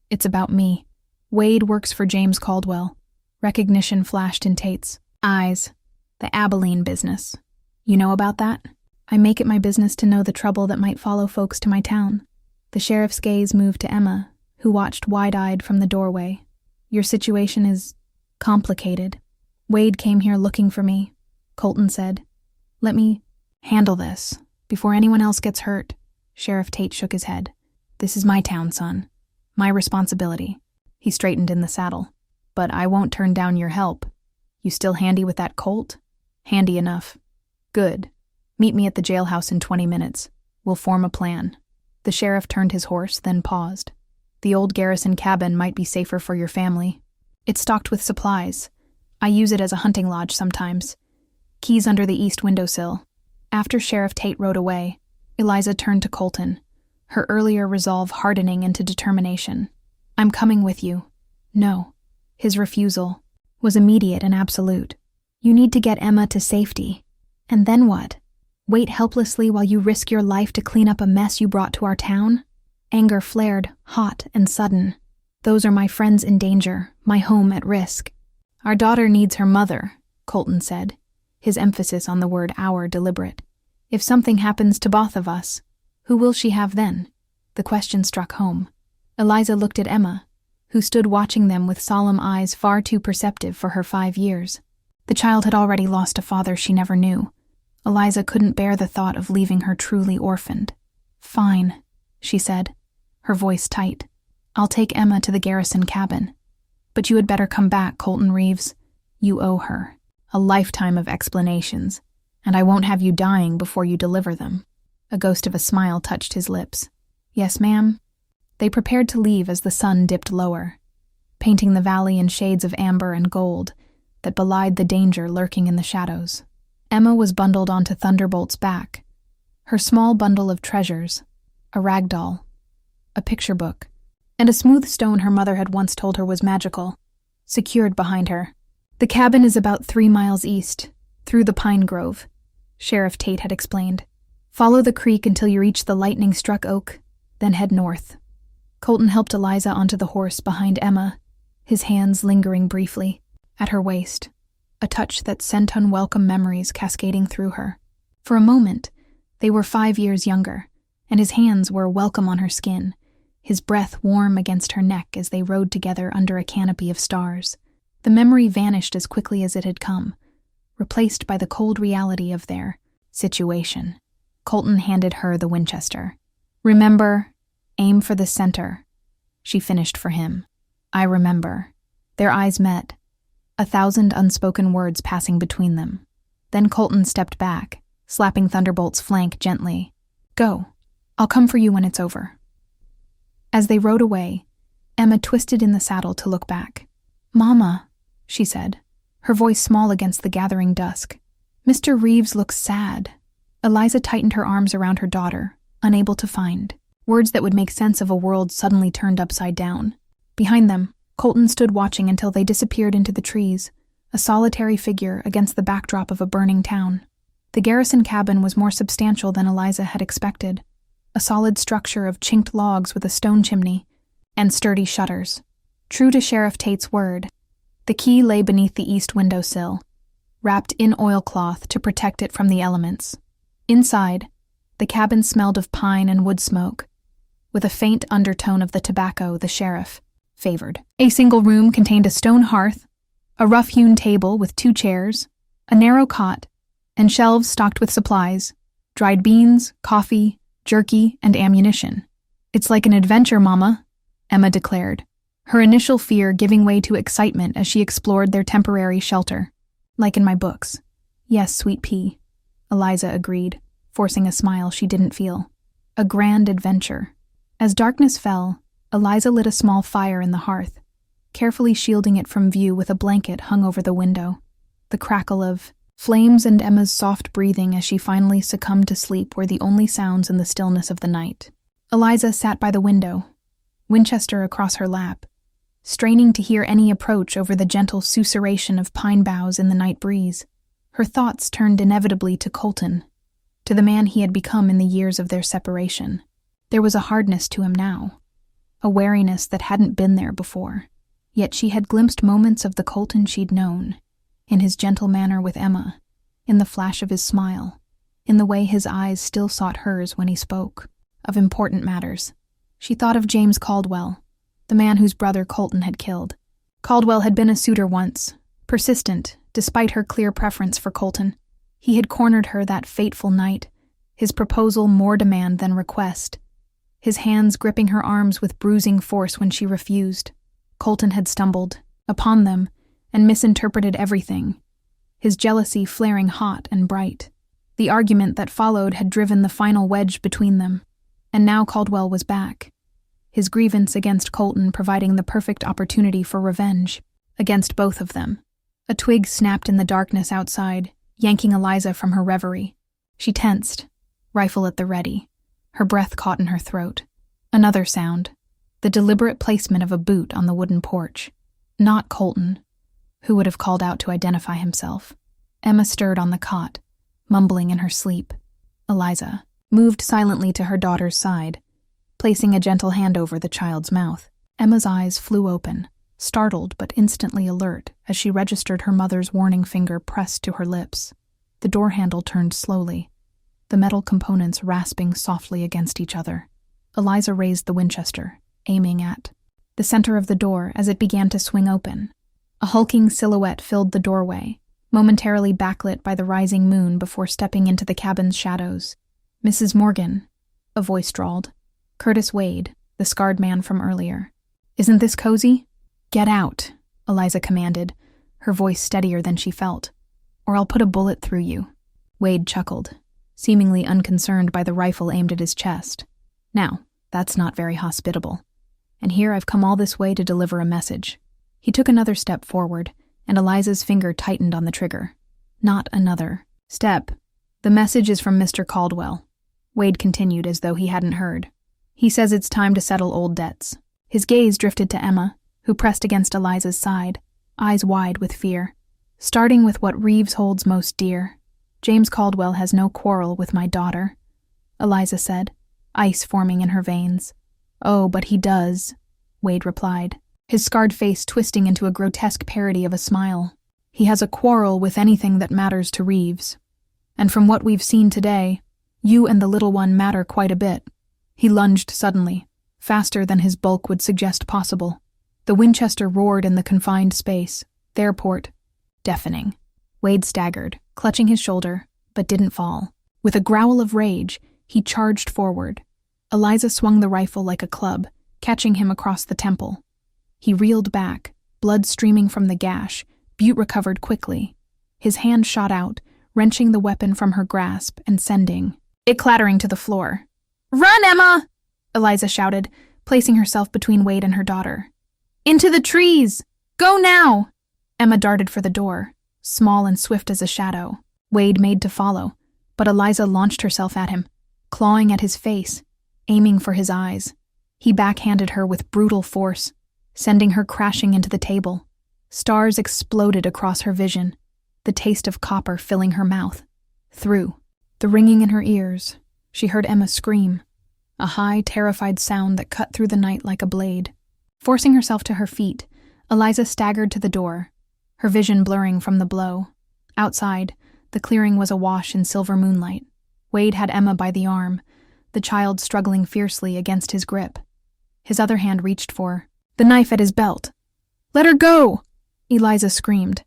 It's about me. Wade works for James Caldwell. Recognition flashed in Tate's eyes. The Abilene business. You know about that? I make it my business to know the trouble that might follow folks to my town. The sheriff's gaze moved to Emma, who watched wide-eyed from the doorway. Your situation is complicated. Wade came here looking for me, Colton said. Let me handle this before anyone else gets hurt. Sheriff Tate shook his head. This is my town, son. My responsibility. He straightened in the saddle. But I won't turn down your help. You still handy with that Colt? Handy enough. Good. Meet me at the jailhouse in 20 minutes. We'll form a plan. The sheriff turned his horse, then paused. The old garrison cabin might be safer for your family. It's stocked with supplies. I use it as a hunting lodge sometimes. Keys under the east windowsill. After Sheriff Tate rode away, Eliza turned to Colton, her earlier resolve hardening into determination. I'm coming with you. No. His refusal was immediate and absolute. You need to get Emma to safety. And then what? Wait helplessly while you risk your life to clean up a mess you brought to our town? Anger flared, hot and sudden. Those are my friends in danger, my home at risk. Our daughter needs her mother, Colton said, his emphasis on the word our deliberate. If something happens to both of us, who will she have then? The question struck home. Eliza looked at Emma, who stood watching them with solemn eyes far too perceptive for her 5 years. The child had already lost a father she never knew. Eliza couldn't bear the thought of leaving her truly orphaned. Fine, she said, her voice tight. I'll take Emma to the garrison cabin. But you had better come back, Colton Reeves. You owe her a lifetime of explanations, and I won't have you dying before you deliver them. A ghost of a smile touched his lips. Yes, ma'am. They prepared to leave as the sun dipped lower, painting the valley in shades of amber and gold that belied the danger lurking in the shadows. Emma was bundled onto Thunderbolt's back, her small bundle of treasures, a rag doll, a picture book, and a smooth stone her mother had once told her was magical, secured behind her. The cabin is about 3 miles east, through the pine grove, Sheriff Tate had explained. Follow the creek until you reach the lightning-struck oak, then head north. Colton helped Eliza onto the horse behind Emma, his hands lingering briefly at her waist, a touch that sent unwelcome memories cascading through her. For a moment, they were 5 years younger, and his hands were welcome on her skin, his breath warm against her neck as they rode together under a canopy of stars. The memory vanished as quickly as it had come, replaced by the cold reality of their situation. Colton handed her the Winchester. Remember, aim for the center, she finished for him. I remember. Their eyes met, 1,000 unspoken words passing between them. Then Colton stepped back, slapping Thunderbolt's flank gently. Go. I'll come for you when it's over. As they rode away, Emma twisted in the saddle to look back. Mama, she said, her voice small against the gathering dusk. Mr. Reeves looks sad. Eliza tightened her arms around her daughter, unable to find words that would make sense of a world suddenly turned upside down. Behind them, Colton stood watching until they disappeared into the trees, a solitary figure against the backdrop of a burning town. The garrison cabin was more substantial than Eliza had expected, a solid structure of chinked logs with a stone chimney and sturdy shutters. True to Sheriff Tate's word, the key lay beneath the east windowsill, wrapped in oilcloth to protect it from the elements. Inside, the cabin smelled of pine and wood smoke, with a faint undertone of the tobacco the sheriff favored. A single room contained a stone hearth, a rough-hewn table with 2 chairs, a narrow cot, and shelves stocked with supplies, dried beans, coffee, jerky, and ammunition. It's like an adventure, Mama, Emma declared, her initial fear giving way to excitement as she explored their temporary shelter. Like in my books. Yes, sweet pea, Eliza agreed, forcing a smile she didn't feel. A grand adventure. As darkness fell, Eliza lit a small fire in the hearth, carefully shielding it from view with a blanket hung over the window. The crackle of Flames and Emma's soft breathing as she finally succumbed to sleep were the only sounds in the stillness of the night. Eliza sat by the window, Winchester across her lap, straining to hear any approach over the gentle susurration of pine boughs in the night breeze. Her thoughts turned inevitably to Colton, to the man he had become in the years of their separation. There was a hardness to him now, a wariness that hadn't been there before. Yet she had glimpsed moments of the Colton she'd known, in his gentle manner with Emma, in the flash of his smile, in the way his eyes still sought hers when he spoke of important matters. She thought of James Caldwell, the man whose brother Colton had killed. Caldwell had been a suitor once, persistent, despite her clear preference for Colton. He had cornered her that fateful night, his proposal more demand than request, his hands gripping her arms with bruising force when she refused. Colton had stumbled upon them and misinterpreted everything, his jealousy flaring hot and bright. The argument that followed had driven the final wedge between them, and now Caldwell was back, his grievance against Colton providing the perfect opportunity for revenge against both of them. A twig snapped in the darkness outside, yanking Eliza from her reverie. She tensed, rifle at the ready, her breath caught in her throat. Another sound, the deliberate placement of a boot on the wooden porch. Not Colton, who would have called out to identify himself. Emma stirred on the cot, mumbling in her sleep. Eliza moved silently to her daughter's side, placing a gentle hand over the child's mouth. Emma's eyes flew open, startled but instantly alert as she registered her mother's warning finger pressed to her lips. The door handle turned slowly, the metal components rasping softly against each other. Eliza raised the Winchester, aiming at the center of the door as it began to swing open. A hulking silhouette filled the doorway, momentarily backlit by the rising moon before stepping into the cabin's shadows. "Mrs. Morgan," a voice drawled. Curtis Wade, the scarred man from earlier. "Isn't this cozy?" "Get out," Eliza commanded, her voice steadier than she felt, "or I'll put a bullet through you." Wade chuckled, seemingly unconcerned by the rifle aimed at his chest. "Now, that's not very hospitable. And here I've come all this way to deliver a message." He took another step forward, and Eliza's finger tightened on the trigger. "Not another step. The message is from Mr. Caldwell," Wade continued as though he hadn't heard. "He says it's time to settle old debts." His gaze drifted to Emma, who pressed against Eliza's side, eyes wide with fear. "Starting with what Reeves holds most dear. James Caldwell has no quarrel with my daughter," Eliza said, ice forming in her veins. "Oh, but he does," Wade replied, his scarred face twisting into a grotesque parody of a smile. "He has a quarrel with anything that matters to Reeves. And from what we've seen today, you and the little one matter quite a bit." He lunged suddenly, faster than his bulk would suggest possible. The Winchester roared in the confined space, their port, deafening. Wade staggered, clutching his shoulder, but didn't fall. With a growl of rage, he charged forward. Eliza swung the rifle like a club, catching him across the temple. He reeled back, blood streaming from the gash. Butte recovered quickly. His hand shot out, wrenching the weapon from her grasp and sending it clattering to the floor. "Run, Emma!" Eliza shouted, placing herself between Wade and her daughter. "Into the trees! Go now!" Emma darted for the door, small and swift as a shadow. Wade made to follow, but Eliza launched herself at him, clawing at his face, aiming for his eyes. He backhanded her with brutal force, sending her crashing into the table. Stars exploded across her vision, the taste of copper filling her mouth. Through the ringing in her ears, she heard Emma scream, a high, terrified sound that cut through the night like a blade. Forcing herself to her feet, Eliza staggered to the door, her vision blurring from the blow. Outside, the clearing was awash in silver moonlight. Wade had Emma by the arm, the child struggling fiercely against his grip. His other hand reached for the knife at his belt. "Let her go!" Eliza screamed,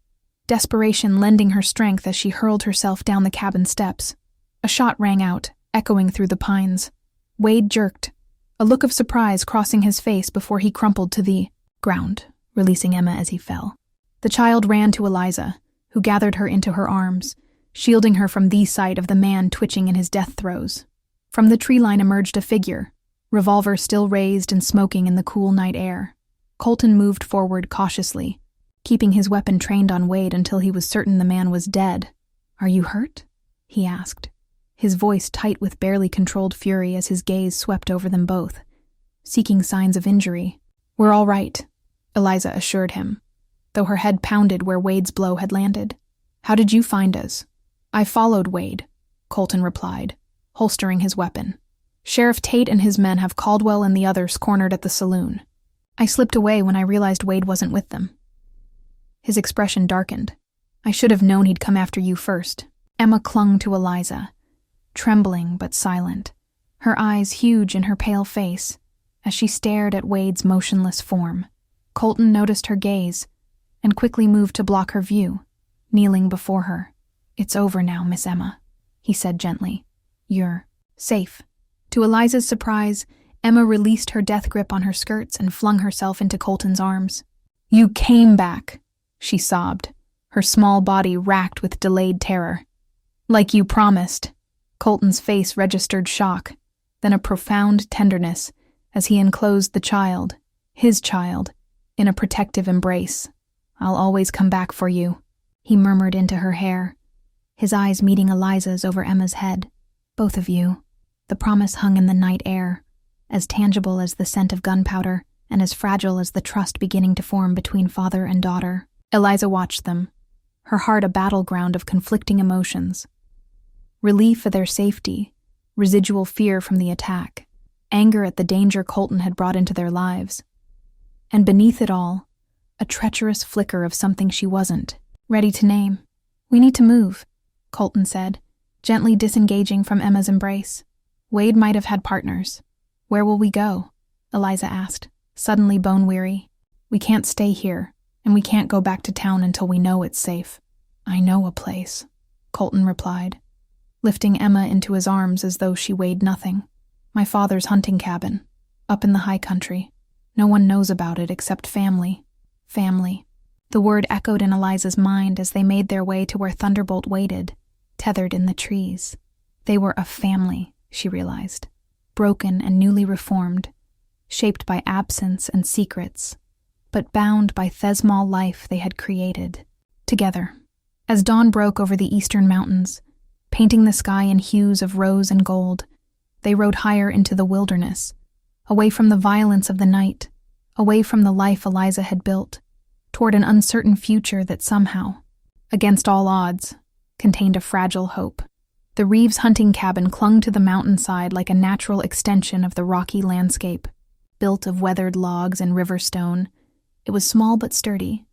desperation lending her strength as she hurled herself down the cabin steps. A shot rang out, echoing through the pines. Wade jerked, a look of surprise crossing his face before he crumpled to the ground, releasing Emma as he fell. The child ran to Eliza, who gathered her into her arms, shielding her from the sight of the man twitching in his death throes. From the tree line emerged a figure, revolver still raised and smoking in the cool night air. Colton moved forward cautiously, keeping his weapon trained on Wade until he was certain the man was dead. "Are you hurt?" he asked, his voice tight with barely controlled fury as his gaze swept over them both, seeking signs of injury. "We're all right," Eliza assured him, though her head pounded where Wade's blow had landed. "How did you find us?" "I followed Wade," Colton replied, holstering his weapon. "Sheriff Tate and his men have Caldwell and the others cornered at the saloon. I slipped away when I realized Wade wasn't with them." His expression darkened. "I should have known he'd come after you first." Emma clung to Eliza, trembling but silent, her eyes huge in her pale face, as she stared at Wade's motionless form. Colton noticed her gaze and quickly moved to block her view, kneeling before her. "It's over now, Miss Emma," he said gently. "You're safe." To Eliza's surprise, Emma released her death grip on her skirts and flung herself into Colton's arms. "You came back," she sobbed, her small body racked with delayed terror. "Like you promised." Colton's face registered shock, then a profound tenderness as he enclosed the child, his child, in a protective embrace. "I'll always come back for you," he murmured into her hair, his eyes meeting Eliza's over Emma's head. "Both of you." The promise hung in the night air, as tangible as the scent of gunpowder and as fragile as the trust beginning to form between father and daughter. Eliza watched them, her heart a battleground of conflicting emotions. Relief for their safety, residual fear from the attack, anger at the danger Colton had brought into their lives. And beneath it all, a treacherous flicker of something she wasn't ready to name. "We need to move," Colton said, gently disengaging from Emma's embrace. "Wade might have had partners." "Where will we go?" Eliza asked, suddenly bone-weary. "We can't stay here, and we can't go back to town until we know it's safe." "I know a place," Colton replied, lifting Emma into his arms as though she weighed nothing. "My father's hunting cabin, up in the high country. No one knows about it except family. Family." The word echoed in Eliza's mind as they made their way to where Thunderbolt waited, tethered in the trees. They were a family, she realized, broken and newly reformed, shaped by absence and secrets, but bound by Thesmal life they had created, together. As dawn broke over the eastern mountains, painting the sky in hues of rose and gold, they rode higher into the wilderness, away from the violence of the night, away from the life Eliza had built, toward an uncertain future that somehow, against all odds, contained a fragile hope. The Reeves hunting cabin clung to the mountainside like a natural extension of the rocky landscape. Built of weathered logs and river stone, it was small but sturdy,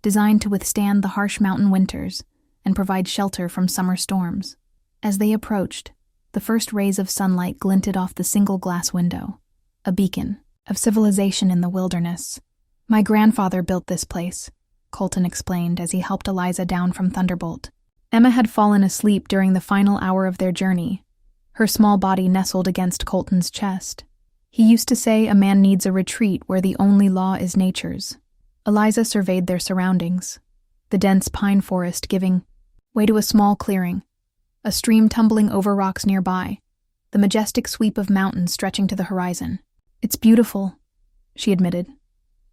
designed to withstand the harsh mountain winters and provide shelter from summer storms. As they approached, the first rays of sunlight glinted off the single glass window, a beacon of civilization in the wilderness. "My grandfather built this place," Colton explained as he helped Eliza down from Thunderbolt. Emma had fallen asleep during the final hour of their journey, her small body nestled against Colton's chest. He used to say a man needs a retreat where the only law is nature's. Eliza surveyed their surroundings, the dense pine forest giving way to a small clearing, a stream tumbling over rocks nearby, the majestic sweep of mountains stretching to the horizon. "It's beautiful," she admitted.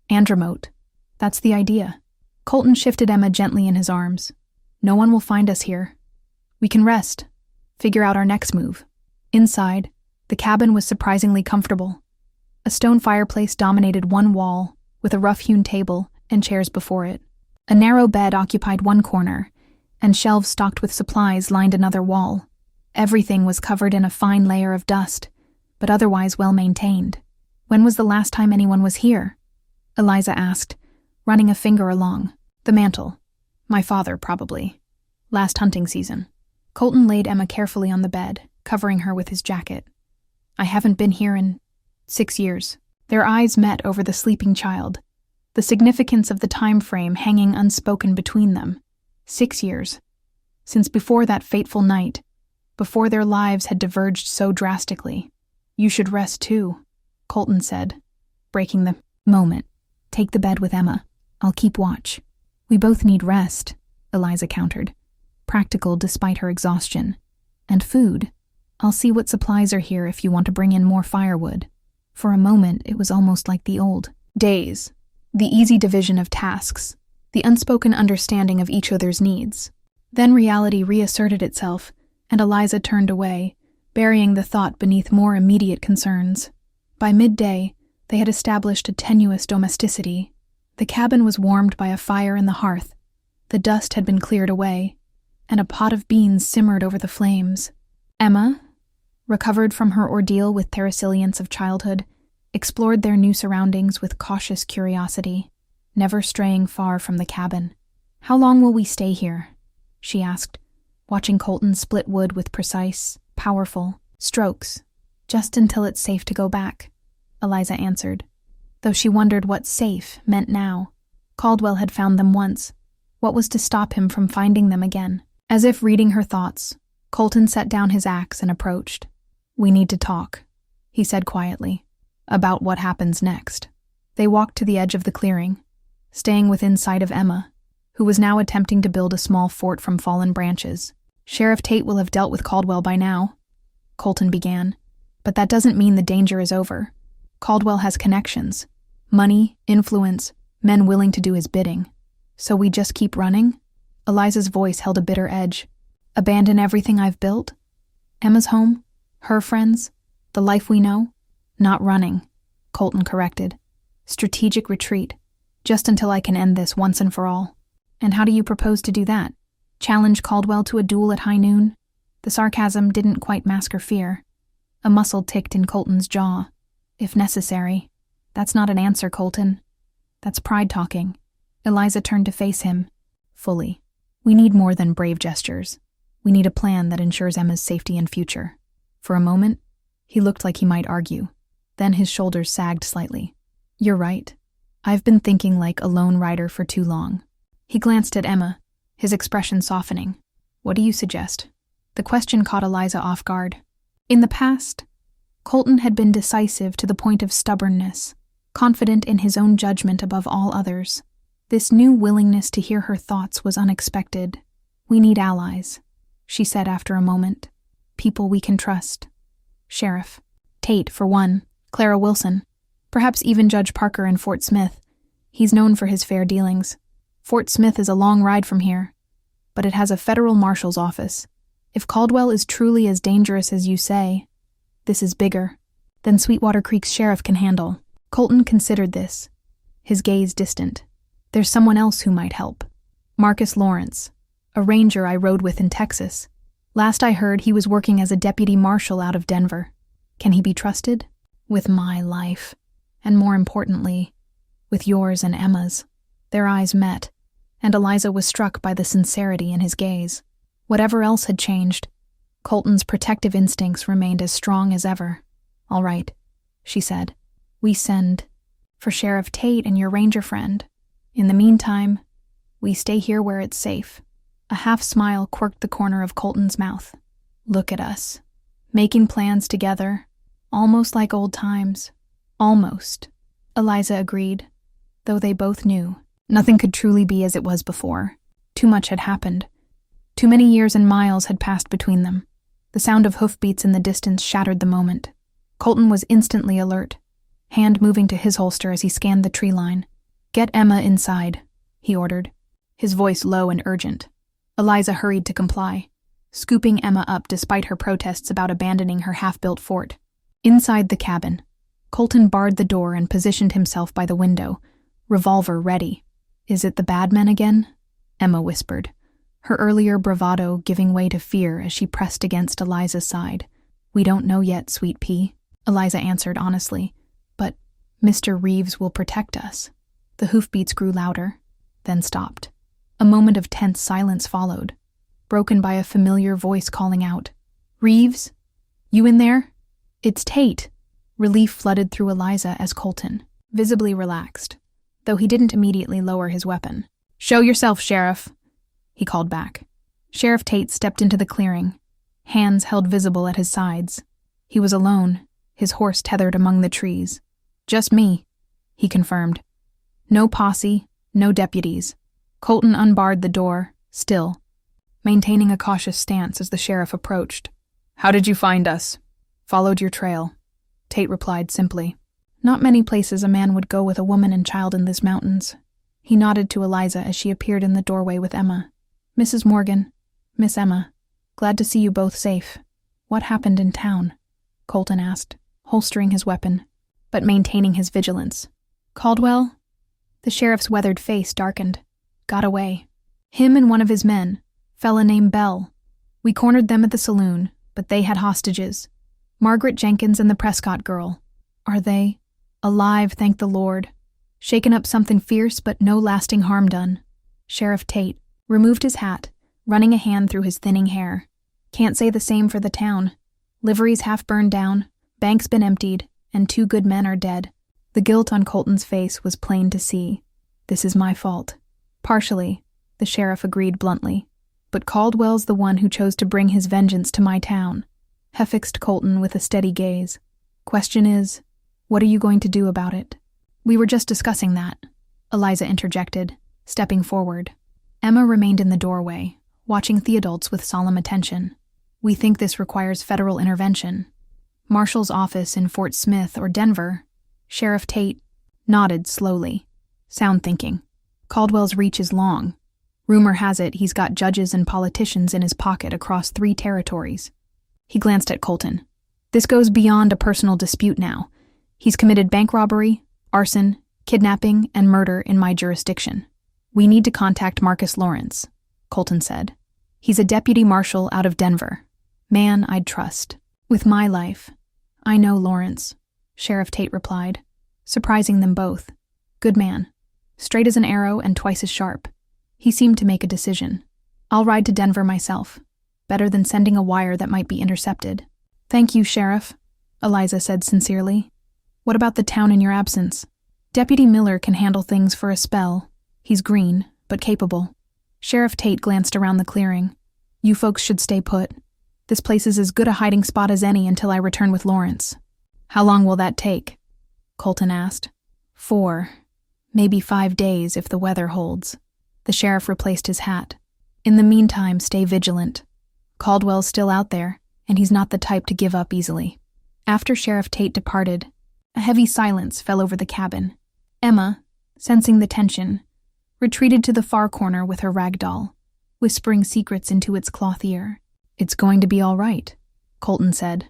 "And remote. That's the idea." Colton shifted Emma gently in his arms. "No one will find us here. We can rest, figure out our next move." Inside, the cabin was surprisingly comfortable. A stone fireplace dominated one wall, with a rough-hewn table and chairs before it. A narrow bed occupied one corner, and shelves stocked with supplies lined another wall. Everything was covered in a fine layer of dust, but otherwise well-maintained. "When was the last time anyone was here?" Eliza asked, running a finger along. "The mantle. My father, probably. Last hunting season." Colton laid Emma carefully on the bed, covering her with his jacket. "I haven't been here in 6 years." Their eyes met over the sleeping child, the significance of the time frame hanging unspoken between them. 6 years. Since before that fateful night, before their lives had diverged so drastically. "You should rest too," Colton said, breaking the moment. "Take the bed with Emma. I'll keep watch." "We both need rest," Eliza countered, practical despite her exhaustion. "And food. I'll see what supplies are here if you want to bring in more firewood." For a moment, it was almost like the old days, the easy division of tasks, the unspoken understanding of each other's needs. Then reality reasserted itself, and Eliza turned away, burying the thought beneath more immediate concerns. By midday, they had established a tenuous domesticity. The cabin was warmed by a fire in the hearth, the dust had been cleared away, and a pot of beans simmered over the flames. Emma, recovered from her ordeal with the resilience of childhood, explored their new surroundings with cautious curiosity, never straying far from the cabin. "How long will we stay here?" she asked, watching Colton split wood with precise, powerful strokes. "Just until it's safe to go back," Eliza answered, though she wondered what safe meant now. Caldwell had found them once. What was to stop him from finding them again? As if reading her thoughts, Colton set down his axe and approached. "We need to talk," he said quietly, "about what happens next." They walked to the edge of the clearing, staying within sight of Emma, who was now attempting to build a small fort from fallen branches. "Sheriff Tate will have dealt with Caldwell by now," Colton began, "but that doesn't mean the danger is over. Caldwell has connections, money, influence, men willing to do his bidding. So we just keep running?" Eliza's voice held a bitter edge. "Abandon everything I've built? Emma's home? Her friends? The life we know?" "Not running," Colton corrected. "Strategic retreat, just until I can end this once and for all." "And how do you propose to do that? Challenge Caldwell to a duel at high noon?" The sarcasm didn't quite mask her fear. A muscle ticked in Colton's jaw. "If necessary." "That's not an answer, Colton. That's pride talking." Eliza turned to face him, fully. "We need more than brave gestures. We need a plan that ensures Emma's safety and future." For a moment, he looked like he might argue. Then his shoulders sagged slightly. "You're right. I've been thinking like a lone rider for too long." He glanced at Emma, his expression softening. "What do you suggest?" The question caught Eliza off guard. In the past, Colton had been decisive to the point of stubbornness, confident in his own judgment above all others. This new willingness to hear her thoughts was unexpected. "We need allies," she said after a moment. "People we can trust. Sheriff Tate, for one, Clara Wilson, perhaps even Judge Parker in Fort Smith. He's known for his fair dealings. Fort Smith is a long ride from here, but it has a federal marshal's office. If Caldwell is truly as dangerous as you say, this is bigger than Sweetwater Creek's sheriff can handle." Colton considered this, his gaze distant. "There's someone else who might help. Marcus Lawrence, a ranger I rode with in Texas. Last I heard, he was working as a deputy marshal out of Denver. Can he be trusted? With my life, and more importantly, with yours and Emma's." Their eyes met, and Eliza was struck by the sincerity in his gaze. Whatever else had changed, Colton's protective instincts remained as strong as ever. "All right," she said. "We send for Sheriff Tate and your ranger friend. In the meantime, we stay here where it's safe." A half-smile quirked the corner of Colton's mouth. "Look at us, making plans together, almost like old times." "Almost," Eliza agreed, though they both knew nothing could truly be as it was before. Too much had happened. Too many years and miles had passed between them. The sound of hoofbeats in the distance shattered the moment. Colton was instantly alert, hand moving to his holster as he scanned the tree line. "Get Emma inside," he ordered, his voice low and urgent. Eliza hurried to comply, scooping Emma up despite her protests about abandoning her half-built fort. Inside the cabin, Colton barred the door and positioned himself by the window, revolver ready. "Is it the bad men again?" Emma whispered, her earlier bravado giving way to fear as she pressed against Eliza's side. "We don't know yet, sweet pea," Eliza answered honestly, "but Mr. Reeves will protect us." The hoofbeats grew louder, then stopped. A moment of tense silence followed, broken by a familiar voice calling out, "Reeves? You in there?" "It's Tate." Relief flooded through Eliza as Colton, visibly relaxed, though he didn't immediately lower his weapon. "Show yourself, Sheriff," he called back. Sheriff Tate stepped into the clearing, hands held visible at his sides. He was alone, his horse tethered among the trees. "Just me," he confirmed. "No posse, no deputies." Colton unbarred the door, still, maintaining a cautious stance as the sheriff approached. "How did you find us?" "Followed your trail," Tate replied simply. "Not many places a man would go with a woman and child in these mountains." He nodded to Eliza as she appeared in the doorway with Emma. "Mrs. Morgan, Miss Emma, glad to see you both safe. What happened in town? Colton asked, holstering his weapon, but maintaining his vigilance. Caldwell? The sheriff's weathered face darkened. Got away. Him and one of his men, fella named Bell. We cornered them at the saloon, but they had hostages. Margaret Jenkins and the Prescott girl. Are they? Alive, thank the Lord. Shaken up something fierce, but no lasting harm done. Sheriff Tate removed his hat, running a hand through his thinning hair. Can't say the same for the town. Liveries half burned down, banks been emptied, and 2 good men are dead. The guilt on Colton's face was plain to see. This is my fault. Partially, the sheriff agreed bluntly. But Caldwell's the one who chose to bring his vengeance to my town. Fixed Colton with a steady gaze. Question is, what are you going to do about it? We were just discussing that, Eliza interjected, stepping forward. Emma remained in the doorway, watching Theodults with solemn attention. We think this requires federal intervention. Marshal's office in Fort Smith or Denver. Sheriff Tate nodded slowly. Sound thinking. Caldwell's reach is long. Rumor has it he's got judges and politicians in his pocket across 3 territories. He glanced at Colton. This goes beyond a personal dispute now. He's committed bank robbery, arson, kidnapping, and murder in my jurisdiction. We need to contact Marcus Lawrence, Colton said. He's a deputy marshal out of Denver. Man I'd trust. With my life. I know Lawrence, Sheriff Tate replied, surprising them both. Good man. Straight as an arrow and twice as sharp. He seemed to make a decision. I'll ride to Denver myself. Better than sending a wire that might be intercepted. Thank you, Sheriff, Eliza said sincerely. What about the town in your absence? Deputy Miller can handle things for a spell. He's green, but capable. Sheriff Tate glanced around the clearing. You folks should stay put. This place is as good a hiding spot as any until I return with Lawrence. How long will that take? Colton asked. 4, maybe 5 days if the weather holds. The sheriff replaced his hat. In the meantime, stay vigilant. Caldwell's still out there, and he's not the type to give up easily. After Sheriff Tate departed, a heavy silence fell over the cabin. Emma, sensing the tension, retreated to the far corner with her rag doll, whispering secrets into its cloth ear. It's going to be all right, Colton said,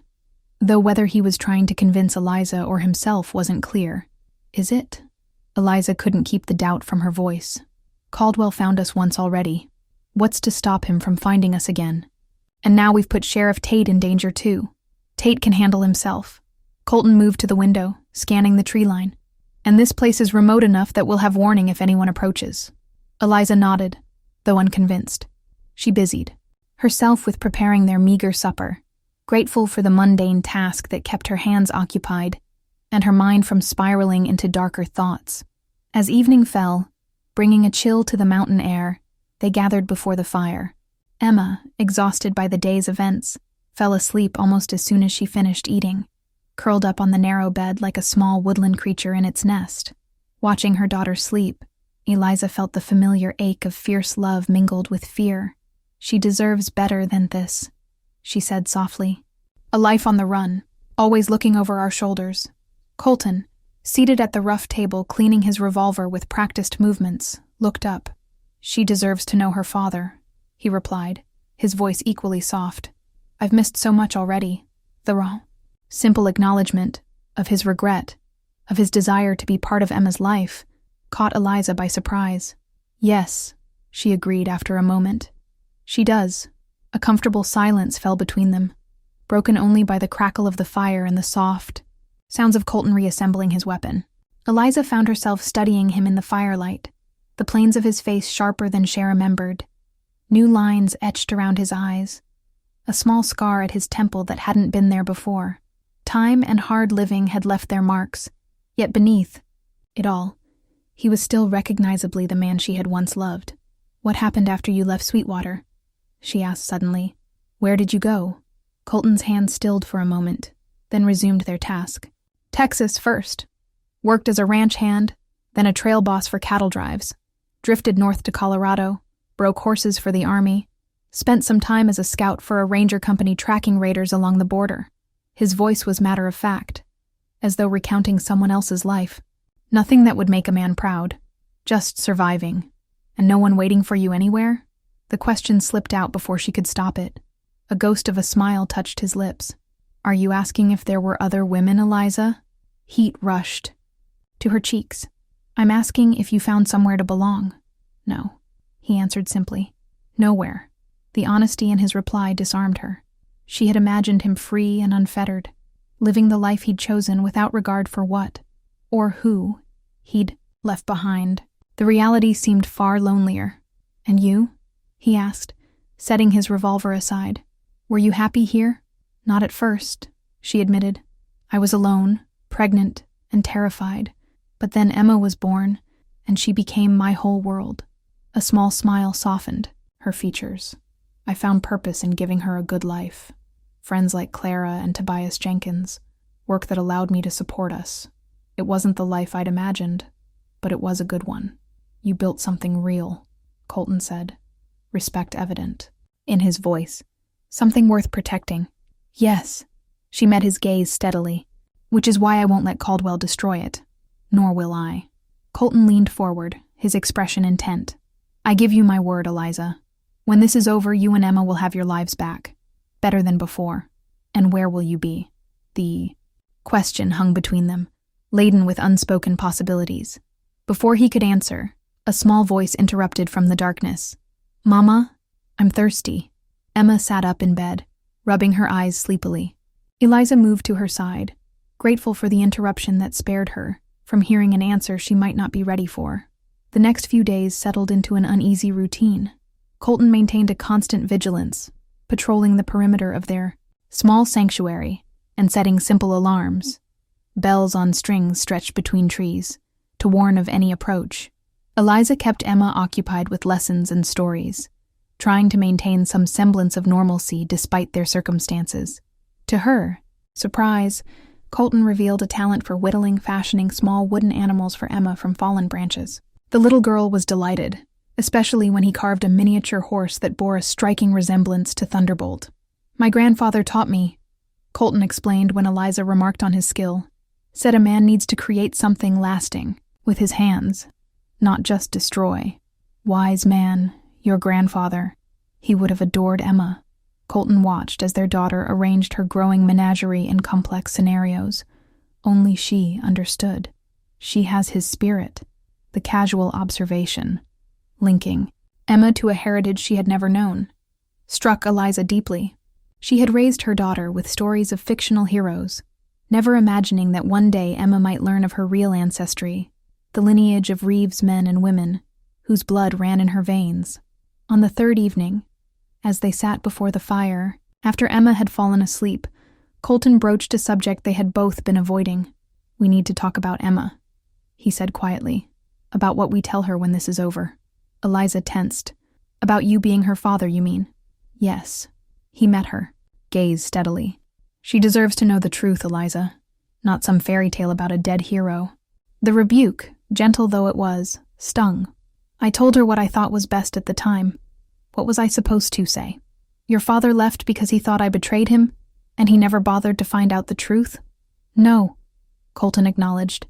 though whether he was trying to convince Eliza or himself wasn't clear. Is it? Eliza couldn't keep the doubt from her voice. Caldwell found us once already. What's to stop him from finding us again? And now we've put Sheriff Tate in danger too. Tate can handle himself. Colton moved to the window, scanning the tree line. And this place is remote enough that we'll have warning if anyone approaches. Eliza nodded, though unconvinced. She busied herself with preparing their meager supper, grateful for the mundane task that kept her hands occupied and her mind from spiraling into darker thoughts. As evening fell, bringing a chill to the mountain air, they gathered before the fire. Emma, exhausted by the day's events, fell asleep almost as soon as she finished eating, curled up on the narrow bed like a small woodland creature in its nest. Watching her daughter sleep, Eliza felt the familiar ache of fierce love mingled with fear. She deserves better than this, she said softly. A life on the run, always looking over our shoulders. Colton, seated at the rough table cleaning his revolver with practiced movements, looked up. She deserves to know her father, he replied, his voice equally soft. I've missed so much already. The simple acknowledgement of his regret, of his desire to be part of Emma's life, caught Eliza by surprise. Yes, she agreed after a moment. She does. A comfortable silence fell between them, broken only by the crackle of the fire and the soft sounds of Colton reassembling his weapon. Eliza found herself studying him in the firelight, the planes of his face sharper than she remembered, new lines etched around his eyes, a small scar at his temple that hadn't been there before. Time and hard living had left their marks, yet beneath it all, he was still recognizably the man she had once loved. What happened after you left Sweetwater? She asked suddenly. Where did you go? Colton's hands stilled for a moment, then resumed their task. Texas first. Worked as a ranch hand, then a trail boss for cattle drives. Drifted north to Colorado, broke horses for the Army, spent some time as a scout for a ranger company tracking raiders along the border. His voice was matter of fact, as though recounting someone else's life. Nothing that would make a man proud. Just surviving. And no one waiting for you anywhere? The question slipped out before she could stop it. A ghost of a smile touched his lips. "Are you asking if there were other women, Eliza?" Heat rushed to her cheeks. "I'm asking if you found somewhere to belong." "No," he answered simply. "Nowhere." The honesty in his reply disarmed her. She had imagined him free and unfettered, living the life he'd chosen without regard for what, or who, he'd left behind. The reality seemed far lonelier. "And you?" he asked, setting his revolver aside. "Were you happy here?" "Not at first," she admitted. "I was alone, pregnant, and terrified. But then Emma was born, and she became my whole world." A small smile softened her features. "I found purpose in giving her a good life. Friends like Clara and Tobias Jenkins, work that allowed me to support us. It wasn't the life I'd imagined, but it was a good one." "You built something real," Colton said, respect evident in his voice. "Something worth protecting." "Yes." She met his gaze steadily. "Which is why I won't let Caldwell destroy it. Nor will I." Colton leaned forward, his expression intent. "I give you my word, Eliza. When this is over, you and Emma will have your lives back. Better than before. And where will you be?" The question hung between them, laden with unspoken possibilities. Before he could answer, a small voice interrupted from the darkness. "Mama, I'm thirsty." Emma sat up in bed, rubbing her eyes sleepily. Eliza moved to her side, grateful for the interruption that spared her from hearing an answer she might not be ready for. The next few days settled into an uneasy routine. Colton maintained a constant vigilance, patrolling the perimeter of their small sanctuary and setting simple alarms, bells on strings stretched between trees, to warn of any approach. Eliza kept Emma occupied with lessons and stories, trying to maintain some semblance of normalcy despite their circumstances. To her surprise, Colton revealed a talent for whittling, fashioning small wooden animals for Emma from fallen branches. The little girl was delighted, especially when he carved a miniature horse that bore a striking resemblance to Thunderbolt. "My grandfather taught me," Colton explained when Eliza remarked on his skill. "Said a man needs to create something lasting with his hands, not just destroy." Wise man, your grandfather. He would have adored Emma. Colton watched as their daughter arranged her growing menagerie in complex scenarios. Only she understood. She has his spirit. The casual observation, linking Emma to a heritage she had never known, struck Eliza deeply. She had raised her daughter with stories of fictional heroes, never imagining that one day Emma might learn of her real ancestry, the lineage of Reeves men and women, whose blood ran in her veins. On the third evening, as they sat before the fire, after Emma had fallen asleep, Colton broached a subject they had both been avoiding. "We need to talk about Emma," he said quietly. "About what we tell her when this is over." Eliza tensed. "About you being her father, you mean?" "Yes." He met her, gaze steadily. "She deserves to know the truth, Eliza, not some fairy tale about a dead hero." The rebuke, gentle though it was, stung. "I told her what I thought was best at the time. What was I supposed to say? Your father left because he thought I betrayed him, and he never bothered to find out the truth?" "No," Colton acknowledged,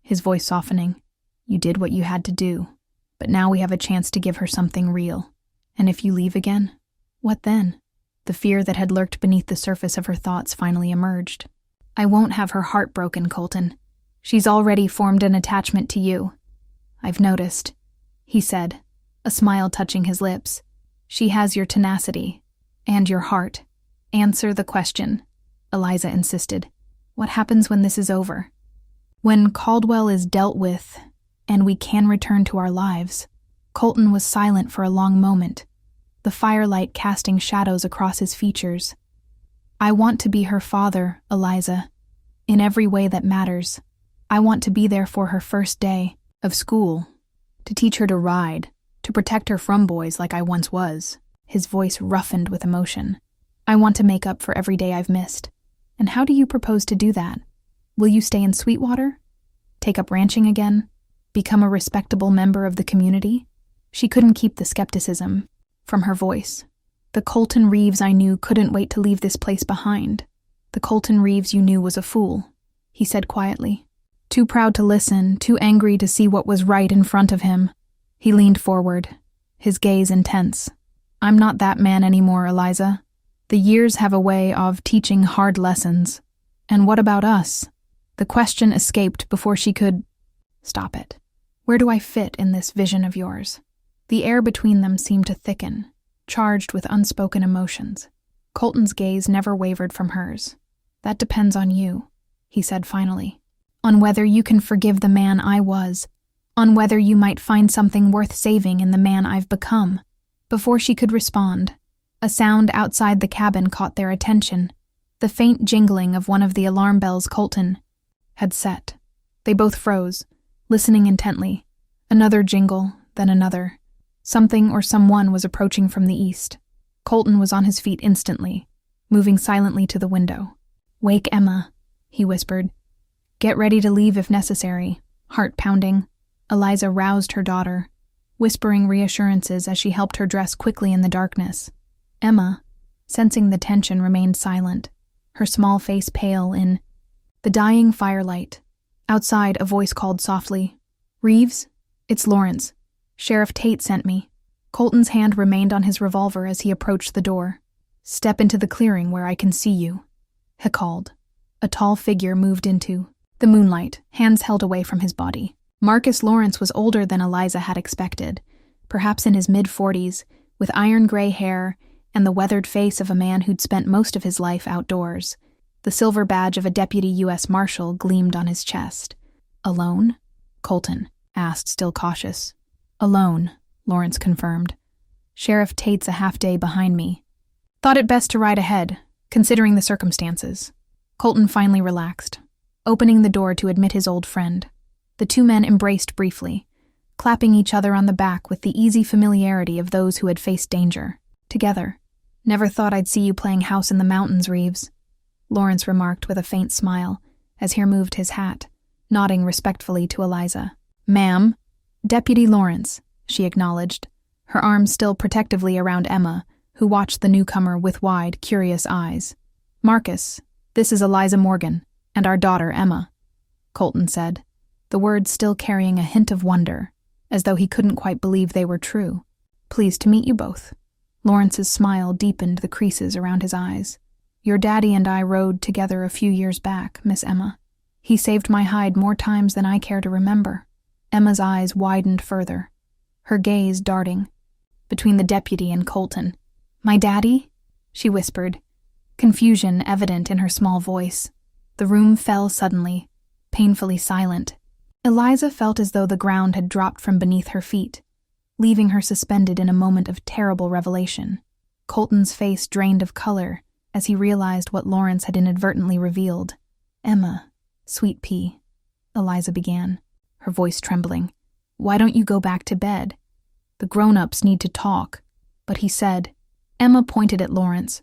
his voice softening. "You did what you had to do, but now we have a chance to give her something real. And if you leave again, what then?" The fear that had lurked beneath the surface of her thoughts finally emerged. "I won't have her heart broken, Colton. She's already formed an attachment to you. I've noticed," he said, a smile touching his lips. "She has your tenacity and your heart." "Answer the question," Eliza insisted. "What happens when this is over? When Caldwell is dealt with and we can return to our lives?" Colton was silent for a long moment, the firelight casting shadows across his features. "I want to be her father, Eliza, in every way that matters. I want to be there for her first day of school, to teach her to ride, to protect her from boys like I once was." His voice roughened with emotion. "I want to make up for every day I've missed. And how do you propose to do that? Will you stay in Sweetwater? Take up ranching again? Become a respectable member of the community?" She couldn't keep the skepticism from her voice. "The Colton Reeves I knew couldn't wait to leave this place behind. The Colton Reeves you knew was a fool," he said quietly. Too proud to listen, too angry to see what was right in front of him. He leaned forward, his gaze intense. I'm not that man anymore, Eliza. The years have a way of teaching hard lessons. And what about us? The question escaped before she could... Stop it. Where do I fit in this vision of yours? The air between them seemed to thicken, charged with unspoken emotions. Colton's gaze never wavered from hers. That depends on you, he said finally. On whether you can forgive the man I was. On whether you might find something worth saving in the man I've become. Before she could respond, a sound outside the cabin caught their attention. The faint jingling of one of the alarm bells Colton had set. They both froze, listening intently. Another jingle, then another. Something or someone was approaching from the east. Colton was on his feet instantly, moving silently to the window. "Wake Emma," he whispered. "Get ready to leave if necessary." Heart pounding, Eliza roused her daughter, whispering reassurances as she helped her dress quickly in the darkness. Emma, sensing the tension, remained silent, her small face pale in the dying firelight. Outside, a voice called softly, "Reeves? It's Lawrence. Sheriff Tate sent me." Colton's hand remained on his revolver as he approached the door. "Step into the clearing where I can see you," he called. A tall figure moved into the moonlight, hands held away from his body. Marcus Lawrence was older than Eliza had expected, perhaps in his mid-40s, with iron-gray hair and the weathered face of a man who'd spent most of his life outdoors. The silver badge of a deputy U.S. Marshal gleamed on his chest. "Alone?" Colton asked, still cautious. "Alone," Lawrence confirmed. "Sheriff Tate's a half-day behind me. Thought it best to ride ahead, considering the circumstances." Colton finally relaxed, opening the door to admit his old friend. The two men embraced briefly, clapping each other on the back with the easy familiarity of those who had faced danger. Together. "Never thought I'd see you playing house in the mountains, Reeves," Lawrence remarked with a faint smile as he removed his hat, nodding respectfully to Eliza. "Ma'am." "Deputy Lawrence," she acknowledged, her arms still protectively around Emma, who watched the newcomer with wide, curious eyes. "Marcus, this is Eliza Morgan, and our daughter, Emma," Colton said, the words still carrying a hint of wonder, as though he couldn't quite believe they were true. "Pleased to meet you both." Lawrence's smile deepened the creases around his eyes. "Your daddy and I rode together a few years back, Miss Emma. He saved my hide more times than I care to remember." Emma's eyes widened further, her gaze darting between the deputy and Colton. "My daddy?" she whispered, confusion evident in her small voice. The room fell suddenly, painfully silent. Eliza felt as though the ground had dropped from beneath her feet, leaving her suspended in a moment of terrible revelation. Colton's face drained of color as he realized what Lawrence had inadvertently revealed. "Emma, sweet pea," Eliza began, her voice trembling. "Why don't you go back to bed? The grown-ups need to talk." But he said. Emma pointed at Lawrence,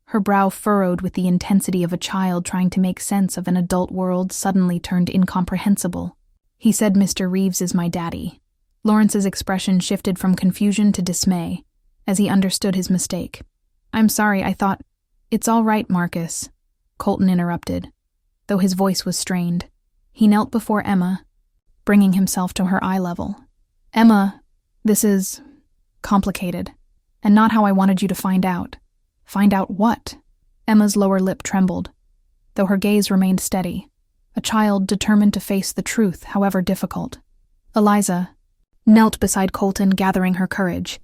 her brow furrowed with the intensity of a child trying to make sense of an adult world suddenly turned incomprehensible. "He said Mr. Reeves is my daddy." Lawrence's expression shifted from confusion to dismay as he understood his mistake. "I'm sorry, I thought—" "It's all right, Marcus," Colton interrupted, though his voice was strained. He knelt before Emma, bringing himself to her eye level. "Emma, this is complicated, and not how I wanted you to find out." "Find out what?" Emma's lower lip trembled, though her gaze remained steady, a child determined to face the truth, however difficult. Eliza knelt beside Colton, gathering her courage.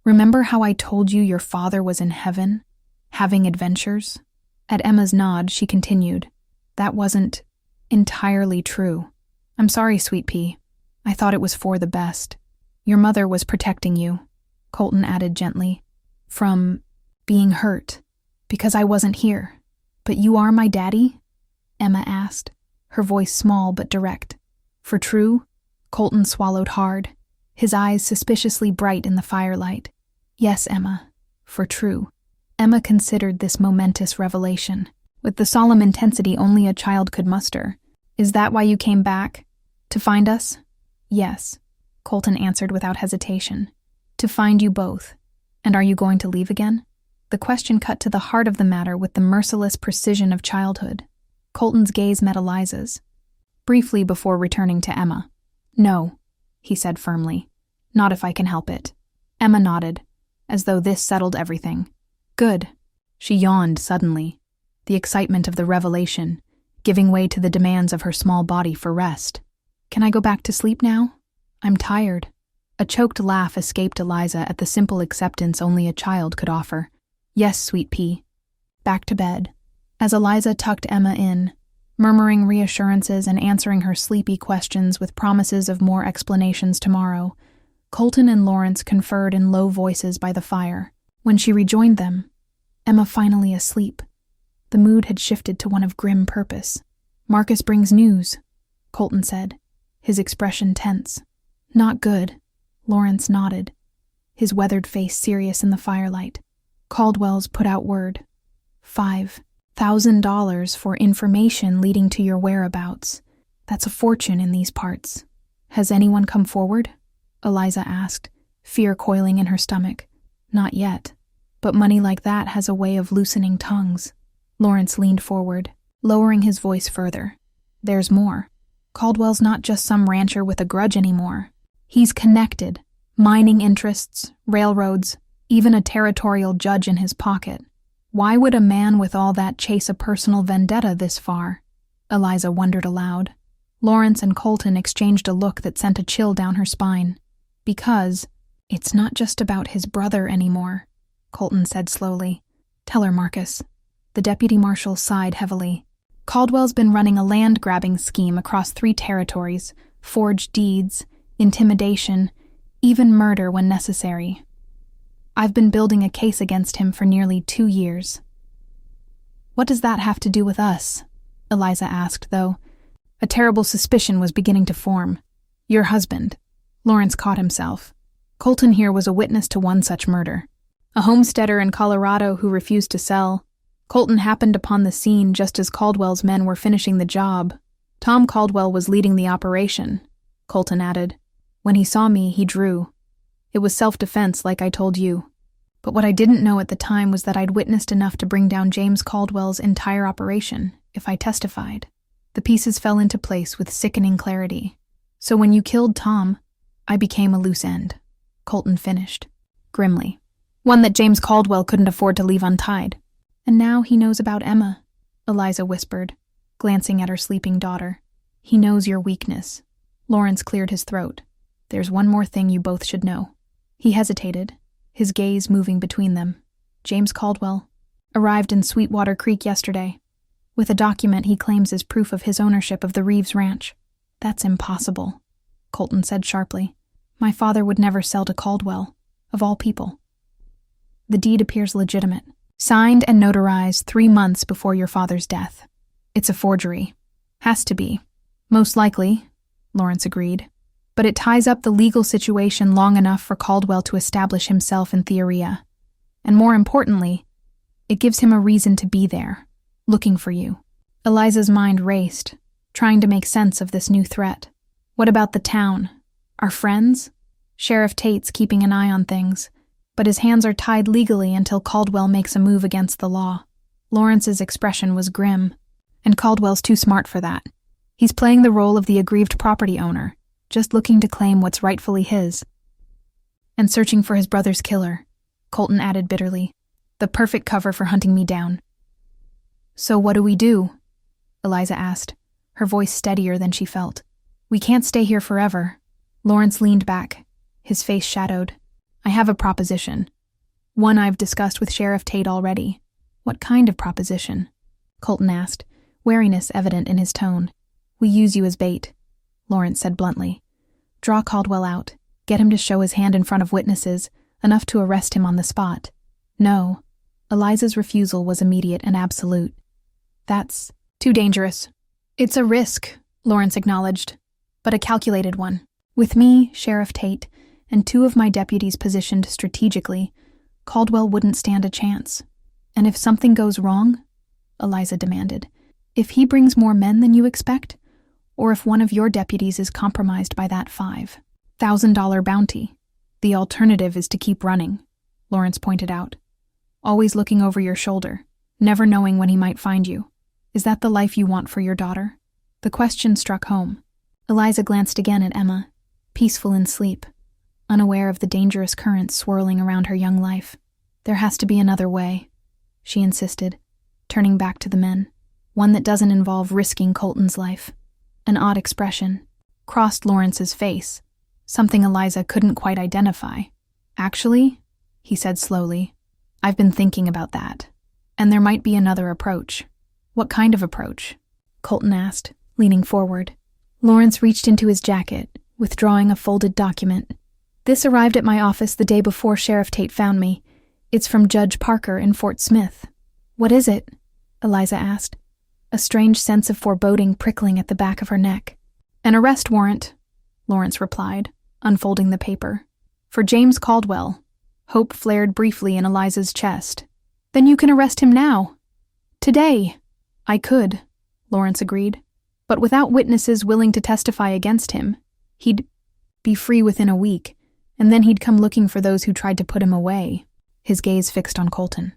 "Remember how I told you your father was in heaven, having adventures?" At Emma's nod, she continued, "That wasn't entirely true. I'm sorry, sweet pea. I thought it was for the best. Your mother was protecting you," Colton added gently, "from being hurt, because I wasn't here." "But you are my daddy?" Emma asked, her voice small but direct. "For true?" Colton swallowed hard, his eyes suspiciously bright in the firelight. "Yes, Emma, for true." Emma considered this momentous revelation, with the solemn intensity only a child could muster. "Is that why you came back? To find us?" "Yes," Colton answered without hesitation. "To find you both. And are you going to leave again?" The question cut to the heart of the matter with the merciless precision of childhood. Colton's gaze met Eliza's, briefly before returning to Emma. "No," he said firmly. "Not if I can help it." Emma nodded, as though this settled everything. Good. She yawned suddenly, the excitement of the revelation giving way to the demands of her small body for rest. Can I go back to sleep now? I'm tired. A choked laugh escaped Eliza at the simple acceptance only a child could offer. Yes, sweet pea. Back to bed. As Eliza tucked Emma in, murmuring reassurances and answering her sleepy questions with promises of more explanations tomorrow, Colton and Lawrence conferred in low voices by the fire. When she rejoined them, Emma finally asleep. The mood had shifted to one of grim purpose. Marcus brings news, Colton said, his expression tense. Not good, Lawrence nodded, his weathered face serious in the firelight. Caldwell's put out word. $5,000 for information leading to your whereabouts. That's a fortune in these parts. Has anyone come forward? Eliza asked, fear coiling in her stomach. Not yet, but money like that has a way of loosening tongues. Lawrence leaned forward, lowering his voice further. There's more. Caldwell's not just some rancher with a grudge anymore. He's connected. Mining interests, railroads, even a territorial judge in his pocket. Why would a man with all that chase a personal vendetta this far? Eliza wondered aloud. Lawrence and Colton exchanged a look that sent a chill down her spine. Because it's not just about his brother anymore, Colton said slowly. Tell her, Marcus. The deputy marshal sighed heavily. Caldwell's been running a land-grabbing scheme across 3 territories, forged deeds, intimidation, even murder when necessary. I've been building a case against him for nearly 2 years. What does that have to do with us? Eliza asked, though. A terrible suspicion was beginning to form. Your husband. Lawrence caught himself. Colton here was a witness to one such murder. A homesteader in Colorado who refused to sell. Colton happened upon the scene just as Caldwell's men were finishing the job. Tom Caldwell was leading the operation, Colton added. When he saw me, he drew. It was self-defense, like I told you. But what I didn't know at the time was that I'd witnessed enough to bring down James Caldwell's entire operation, if I testified. The pieces fell into place with sickening clarity. So when you killed Tom, I became a loose end, Colton finished, grimly. One that James Caldwell couldn't afford to leave untied. And now he knows about Emma, Eliza whispered, glancing at her sleeping daughter. He knows your weakness. Lawrence cleared his throat. There's one more thing you both should know. He hesitated, his gaze moving between them. James Caldwell arrived in Sweetwater Creek yesterday, with a document he claims is proof of his ownership of the Reeves Ranch. That's impossible, Colton said sharply. My father would never sell to Caldwell, of all people. The deed appears legitimate, signed and notarized 3 months before your father's death. It's a forgery. Has to be. Most likely, Lawrence agreed. But it ties up the legal situation long enough for Caldwell to establish himself in Theoria. And more importantly, it gives him a reason to be there, looking for you. Eliza's mind raced, trying to make sense of this new threat. What about the town? Our friends? Sheriff Tate's keeping an eye on things, but his hands are tied legally until Caldwell makes a move against the law. Lawrence's expression was grim, and Caldwell's too smart for that. He's playing the role of the aggrieved property owner, just looking to claim what's rightfully his. And searching for his brother's killer, Colton added bitterly. The perfect cover for hunting me down. So what do we do? Eliza asked, her voice steadier than she felt. We can't stay here forever. Lawrence leaned back, his face shadowed. I have a proposition. One I've discussed with Sheriff Tate already. What kind of proposition? Colton asked, wariness evident in his tone. We use you as bait, Lawrence said bluntly. Draw Caldwell out. Get him to show his hand in front of witnesses, enough to arrest him on the spot. No. Eliza's refusal was immediate and absolute. That's too dangerous. It's a risk, Lawrence acknowledged, but a calculated one. With me, Sheriff Tate, and 2 of my deputies positioned strategically, Caldwell wouldn't stand a chance. And if something goes wrong, Eliza demanded, if he brings more men than you expect, or if one of your deputies is compromised by that $5,000 bounty, the alternative is to keep running, Lawrence pointed out. Always looking over your shoulder, never knowing when he might find you. Is that the life you want for your daughter? The question struck home. Eliza glanced again at Emma, peaceful in sleep. unaware of the dangerous currents swirling around her young life. "There has to be another way," she insisted, turning back to the men. "One that doesn't involve risking Colton's life." An odd expression crossed Lawrence's face, something Eliza couldn't quite identify. "Actually," he said slowly, "I've been thinking about that. And there might be another approach." "What kind of approach?" Colton asked, leaning forward. Lawrence reached into his jacket, withdrawing a folded document. "This arrived at my office the day before Sheriff Tate found me. It's from Judge Parker in Fort Smith." "What is it?" Eliza asked, a strange sense of foreboding prickling at the back of her neck. "An arrest warrant," Lawrence replied, unfolding the paper. "For James Caldwell." Hope flared briefly in Eliza's chest. "Then you can arrest him now." "Today." "I could," Lawrence agreed. "But without witnesses willing to testify against him, he'd be free within a week, and then he'd come looking for those who tried to put him away." His gaze fixed on Colton.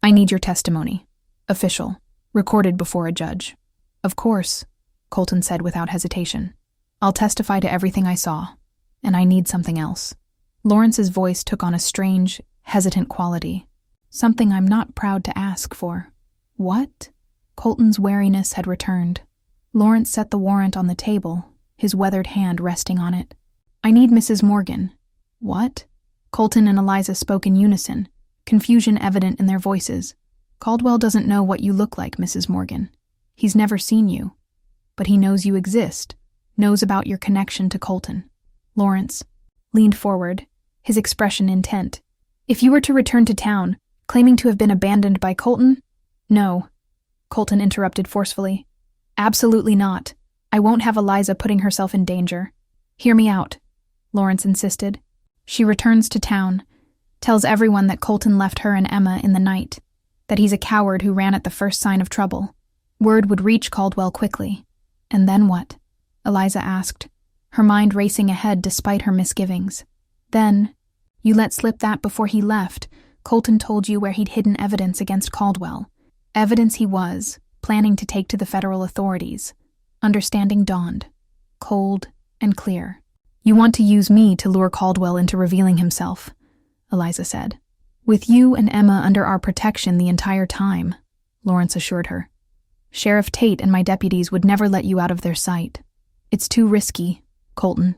"I need your testimony. Official. Recorded before a judge." "Of course," Colton said without hesitation. "I'll testify to everything I saw, and I need something else." Lawrence's voice took on a strange, hesitant quality. "Something I'm not proud to ask for." "What?" Colton's wariness had returned. Lawrence set the warrant on the table, his weathered hand resting on it. "I need Mrs. Morgan." "What?" Colton and Eliza spoke in unison, confusion evident in their voices. "Caldwell doesn't know what you look like, Mrs. Morgan. He's never seen you. But he knows you exist, knows about your connection to Colton." Lawrence leaned forward, his expression intent. "If you were to return to town, claiming to have been abandoned by Colton?" "No," Colton interrupted forcefully. "Absolutely not. I won't have Eliza putting herself in danger." "Hear me out," Lawrence insisted. "She returns to town, tells everyone that Colton left her and Emma in the night, that he's a coward who ran at the first sign of trouble. Word would reach Caldwell quickly. And then what?" Eliza asked, her mind racing ahead despite her misgivings. "Then, you let slip that before he left, Colton told you where he'd hidden evidence against Caldwell. Evidence he was planning to take to the federal authorities." Understanding dawned, cold and clear. "You want to use me to lure Caldwell into revealing himself," Eliza said. "With you and Emma under our protection the entire time," Lawrence assured her. "Sheriff Tate and my deputies would never let you out of their sight." "It's too risky," Colton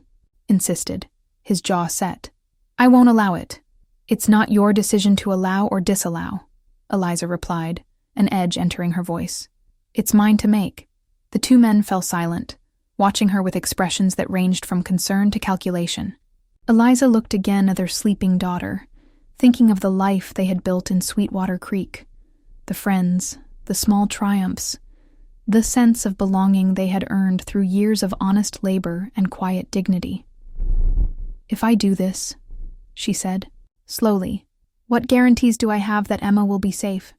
insisted, his jaw set. "I won't allow it." "It's not your decision to allow or disallow," Eliza replied, an edge entering her voice. "It's mine to make." The two men fell silent, watching her with expressions that ranged from concern to calculation. Eliza looked again at their sleeping daughter, thinking of the life they had built in Sweetwater Creek, the friends, the small triumphs, the sense of belonging they had earned through years of honest labor and quiet dignity. "If I do this," she said, slowly, "what guarantees do I have that Emma will be safe?"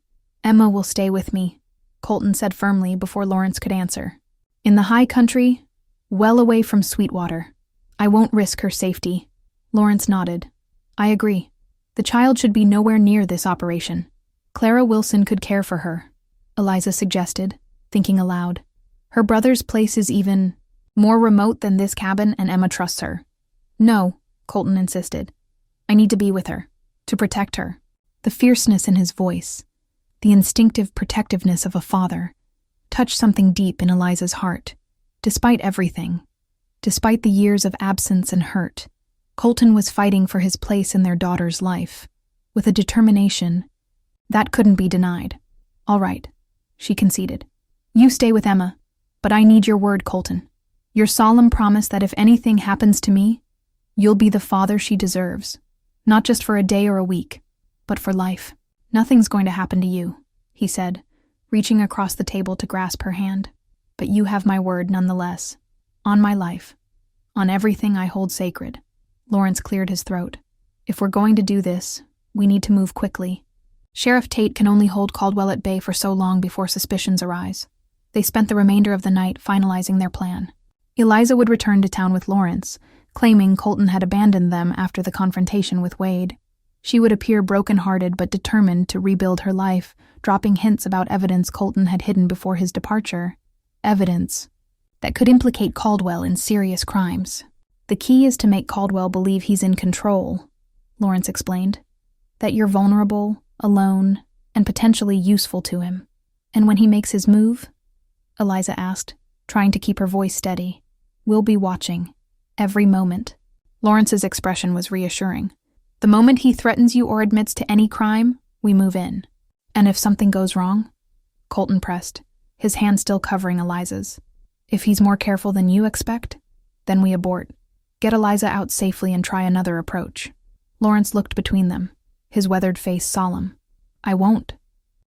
"Emma will stay with me," Colton said firmly before Lawrence could answer. "In the high country, well away from Sweetwater. I won't risk her safety." Lawrence nodded. "I agree. The child should be nowhere near this operation. Clara Wilson could care for her," Eliza suggested, thinking aloud. "Her brother's place is even more remote than this cabin, and Emma trusts her." "No," Colton insisted. "I need to be with her, to protect her." The fierceness in his voice, the instinctive protectiveness of a father, touched something deep in Eliza's heart. Despite everything, despite the years of absence and hurt, Colton was fighting for his place in their daughter's life, with a determination that couldn't be denied. "All right," she conceded. "You stay with Emma, but I need your word, Colton. Your solemn promise that if anything happens to me, you'll be the father she deserves, not just for a day or a week, but for life." "Nothing's going to happen to you," he said, reaching across the table to grasp her hand. "But you have my word nonetheless. On my life. On everything I hold sacred." Lawrence cleared his throat. "If we're going to do this, we need to move quickly. Sheriff Tate can only hold Caldwell at bay for so long before suspicions arise." They spent the remainder of the night finalizing their plan. Eliza would return to town with Lawrence, claiming Colton had abandoned them after the confrontation with Wade. She would appear broken-hearted but determined to rebuild her life, dropping hints about evidence Colton had hidden before his departure. Evidence that could implicate Caldwell in serious crimes. The key is to make Caldwell believe he's in control, Lawrence explained. That you're vulnerable, alone, and potentially useful to him. And when he makes his move? Eliza asked, trying to keep her voice steady. We'll be watching. Every moment. Lawrence's expression was reassuring. The moment he threatens you or admits to any crime, we move in. And if something goes wrong? Colton pressed, his hand still covering Eliza's. If he's more careful than you expect, then we abort. Get Eliza out safely and try another approach. Lawrence looked between them, his weathered face solemn. I won't.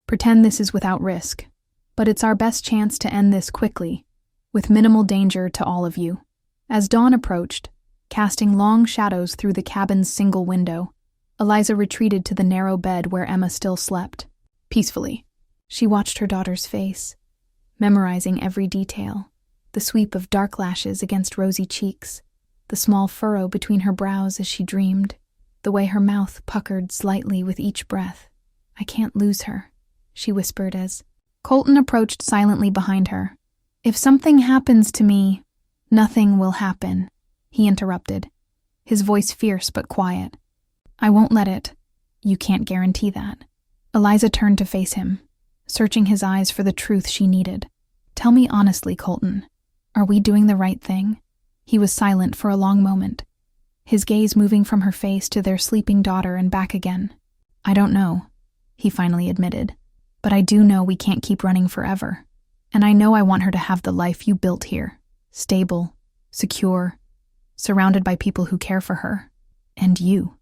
Pretend this is without risk. But it's our best chance to end this quickly, with minimal danger to all of you. As dawn approached, casting long shadows through the cabin's single window, Eliza retreated to the narrow bed where Emma still slept. Peacefully, she watched her daughter's face, memorizing every detail, the sweep of dark lashes against rosy cheeks, the small furrow between her brows as she dreamed, the way her mouth puckered slightly with each breath. I can't lose her, she whispered as Colton approached silently behind her. If something happens to me, nothing will happen, he interrupted, his voice fierce but quiet. I won't let it. You can't guarantee that. Eliza turned to face him, searching his eyes for the truth she needed. Tell me honestly, Colton, are we doing the right thing? He was silent for a long moment, his gaze moving from her face to their sleeping daughter and back again. I don't know, he finally admitted, but I do know we can't keep running forever. And I know I want her to have the life you built here, stable, secure, surrounded by people who care for her. And you.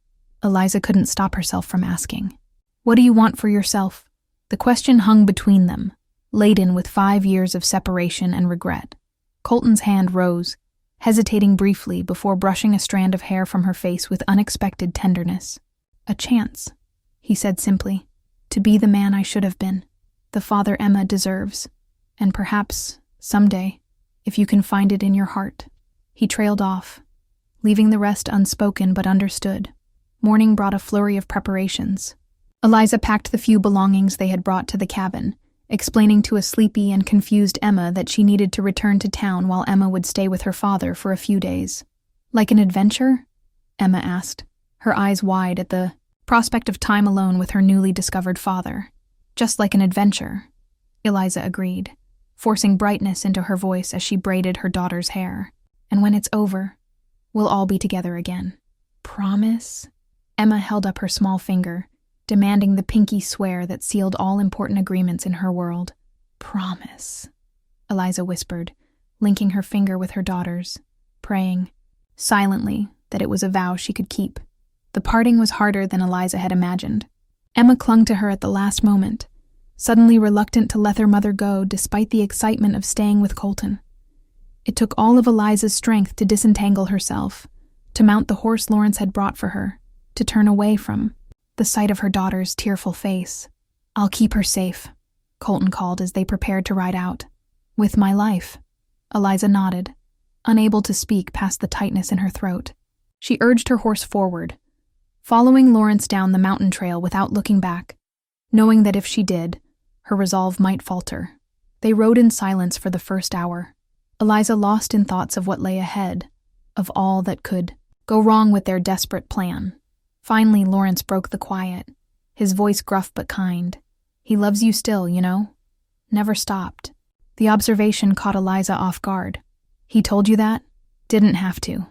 Eliza couldn't stop herself from asking. What do you want for yourself? The question hung between them, laden with 5 years of separation and regret. Colton's hand rose, hesitating briefly before brushing a strand of hair from her face with unexpected tenderness. A chance, he said simply, to be the man I should have been, the father Emma deserves, and perhaps, someday, if you can find it in your heart. He trailed off, leaving the rest unspoken but understood. Morning brought a flurry of preparations. Eliza packed the few belongings they had brought to the cabin, explaining to a sleepy and confused Emma that she needed to return to town while Emma would stay with her father for a few days. Like an adventure? Emma asked, her eyes wide at the prospect of time alone with her newly discovered father. Just like an adventure, Eliza agreed, forcing brightness into her voice as she braided her daughter's hair. And when it's over, we'll all be together again. Promise? Emma held up her small finger, demanding the pinky swear that sealed all important agreements in her world. Promise, Eliza whispered, linking her finger with her daughter's, praying, silently, that it was a vow she could keep. The parting was harder than Eliza had imagined. Emma clung to her at the last moment, suddenly reluctant to let her mother go despite the excitement of staying with Colton. It took all of Eliza's strength to disentangle herself, to mount the horse Lawrence had brought for her, to turn away from the sight of her daughter's tearful face. I'll keep her safe, Colton called as they prepared to ride out. With my life. Eliza nodded, unable to speak past the tightness in her throat. She urged her horse forward, following Lawrence down the mountain trail without looking back, knowing that if she did, her resolve might falter. They rode in silence for the first hour, Eliza lost in thoughts of what lay ahead, of all that could go wrong with their desperate plan. Finally, Lawrence broke the quiet, his voice gruff but kind. He loves you still, you know? Never stopped. The observation caught Eliza off guard. He told you that? Didn't have to.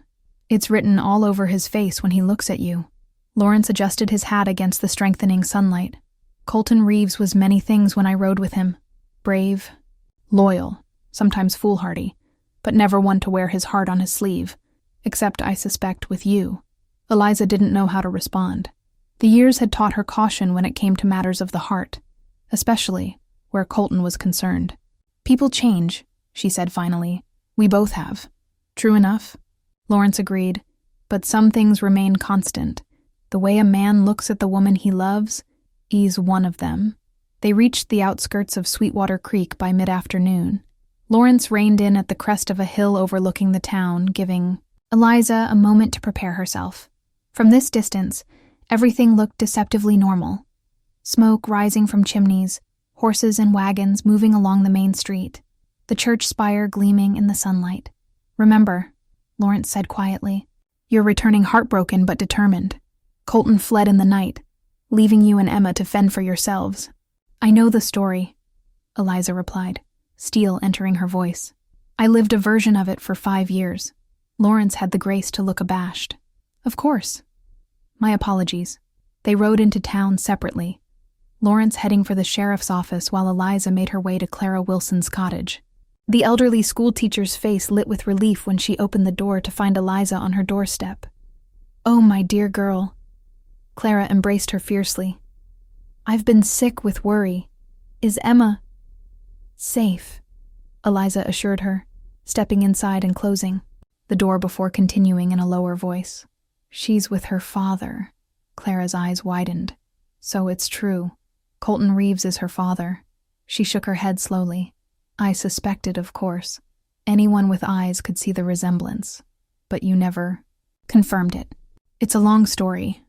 It's written all over his face when he looks at you. Lawrence adjusted his hat against the strengthening sunlight. Colton Reeves was many things when I rode with him. Brave, loyal, sometimes foolhardy, but never one to wear his heart on his sleeve. Except, I suspect, with you. Eliza didn't know how to respond. The years had taught her caution when it came to matters of the heart, especially where Colton was concerned. People change, she said finally. We both have. True enough, Lawrence agreed, but some things remain constant. The way a man looks at the woman he loves is one of them. They reached the outskirts of Sweetwater Creek by mid-afternoon. Lawrence reined in at the crest of a hill overlooking the town, giving Eliza a moment to prepare herself. From this distance, everything looked deceptively normal. Smoke rising from chimneys, horses and wagons moving along the main street, the church spire gleaming in the sunlight. Remember, Lawrence said quietly. You're returning heartbroken but determined. Colton fled in the night, leaving you and Emma to fend for yourselves. I know the story, Eliza replied, steel entering her voice. I lived a version of it for 5 years. Lawrence had the grace to look abashed. Of course. My apologies. They rode into town separately, Lawrence heading for the sheriff's office while Eliza made her way to Clara Wilson's cottage. The elderly schoolteacher's face lit with relief when she opened the door to find Eliza on her doorstep. Oh, my dear girl. Clara embraced her fiercely. I've been sick with worry. Is Emma safe? Eliza assured her, stepping inside and closing the door before continuing in a lower voice. She's with her father. Clara's eyes widened. So it's true. Colton Reeves is her father. She shook her head slowly. I suspected, of course. Anyone with eyes could see the resemblance. But you never confirmed it. It's a long story,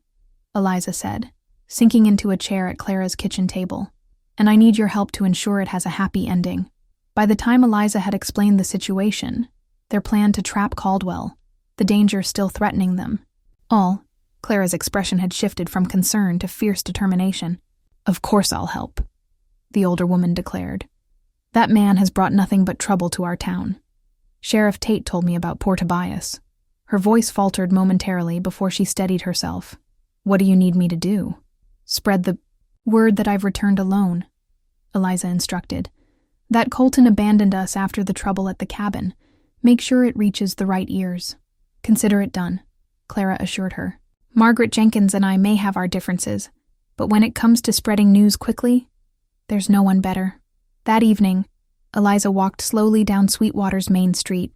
Eliza said, sinking into a chair at Clara's kitchen table. And I need your help to ensure it has a happy ending. By the time Eliza had explained the situation, their plan to trap Caldwell, the danger still threatening them, Clara's expression had shifted from concern to fierce determination. Of course I'll help, the older woman declared. That man has brought nothing but trouble to our town. Sheriff Tate told me about poor Tobias. Her voice faltered momentarily before she steadied herself. What do you need me to do? Spread the word that I've returned alone, Eliza instructed. That Colton abandoned us after the trouble at the cabin. Make sure it reaches the right ears. Consider it done, Clara assured her. Margaret Jenkins and I may have our differences, but when it comes to spreading news quickly, there's no one better. That evening, Eliza walked slowly down Sweetwater's main street,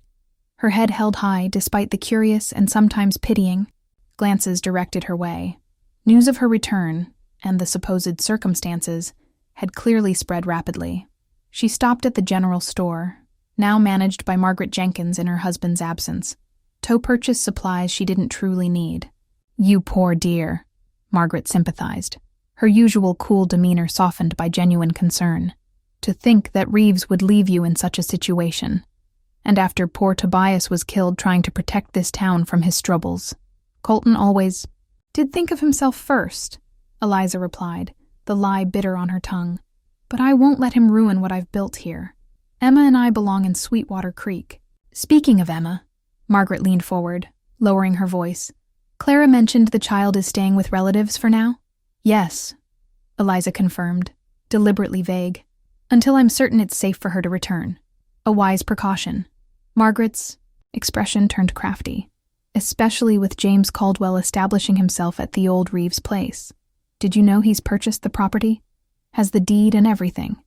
her head held high despite the curious and sometimes pitying glances directed her way. News of her return, and the supposed circumstances, had clearly spread rapidly. She stopped at the general store, now managed by Margaret Jenkins in her husband's absence, to purchase supplies she didn't truly need. You poor dear, Margaret sympathized, her usual cool demeanor softened by genuine concern. To think that Reeves would leave you in such a situation. And after poor Tobias was killed trying to protect this town from his troubles. Colton always did think of himself first, Eliza replied, the lie bitter on her tongue. But I won't let him ruin what I've built here. Emma and I belong in Sweetwater Creek. Speaking of Emma, Margaret leaned forward, lowering her voice. Clara mentioned the child is staying with relatives for now? Yes, Eliza confirmed, deliberately vague. Until I'm certain it's safe for her to return. A wise precaution. Margaret's expression turned crafty, especially with James Caldwell establishing himself at the old Reeves place. Did you know he's purchased the property? Has the deed and everything.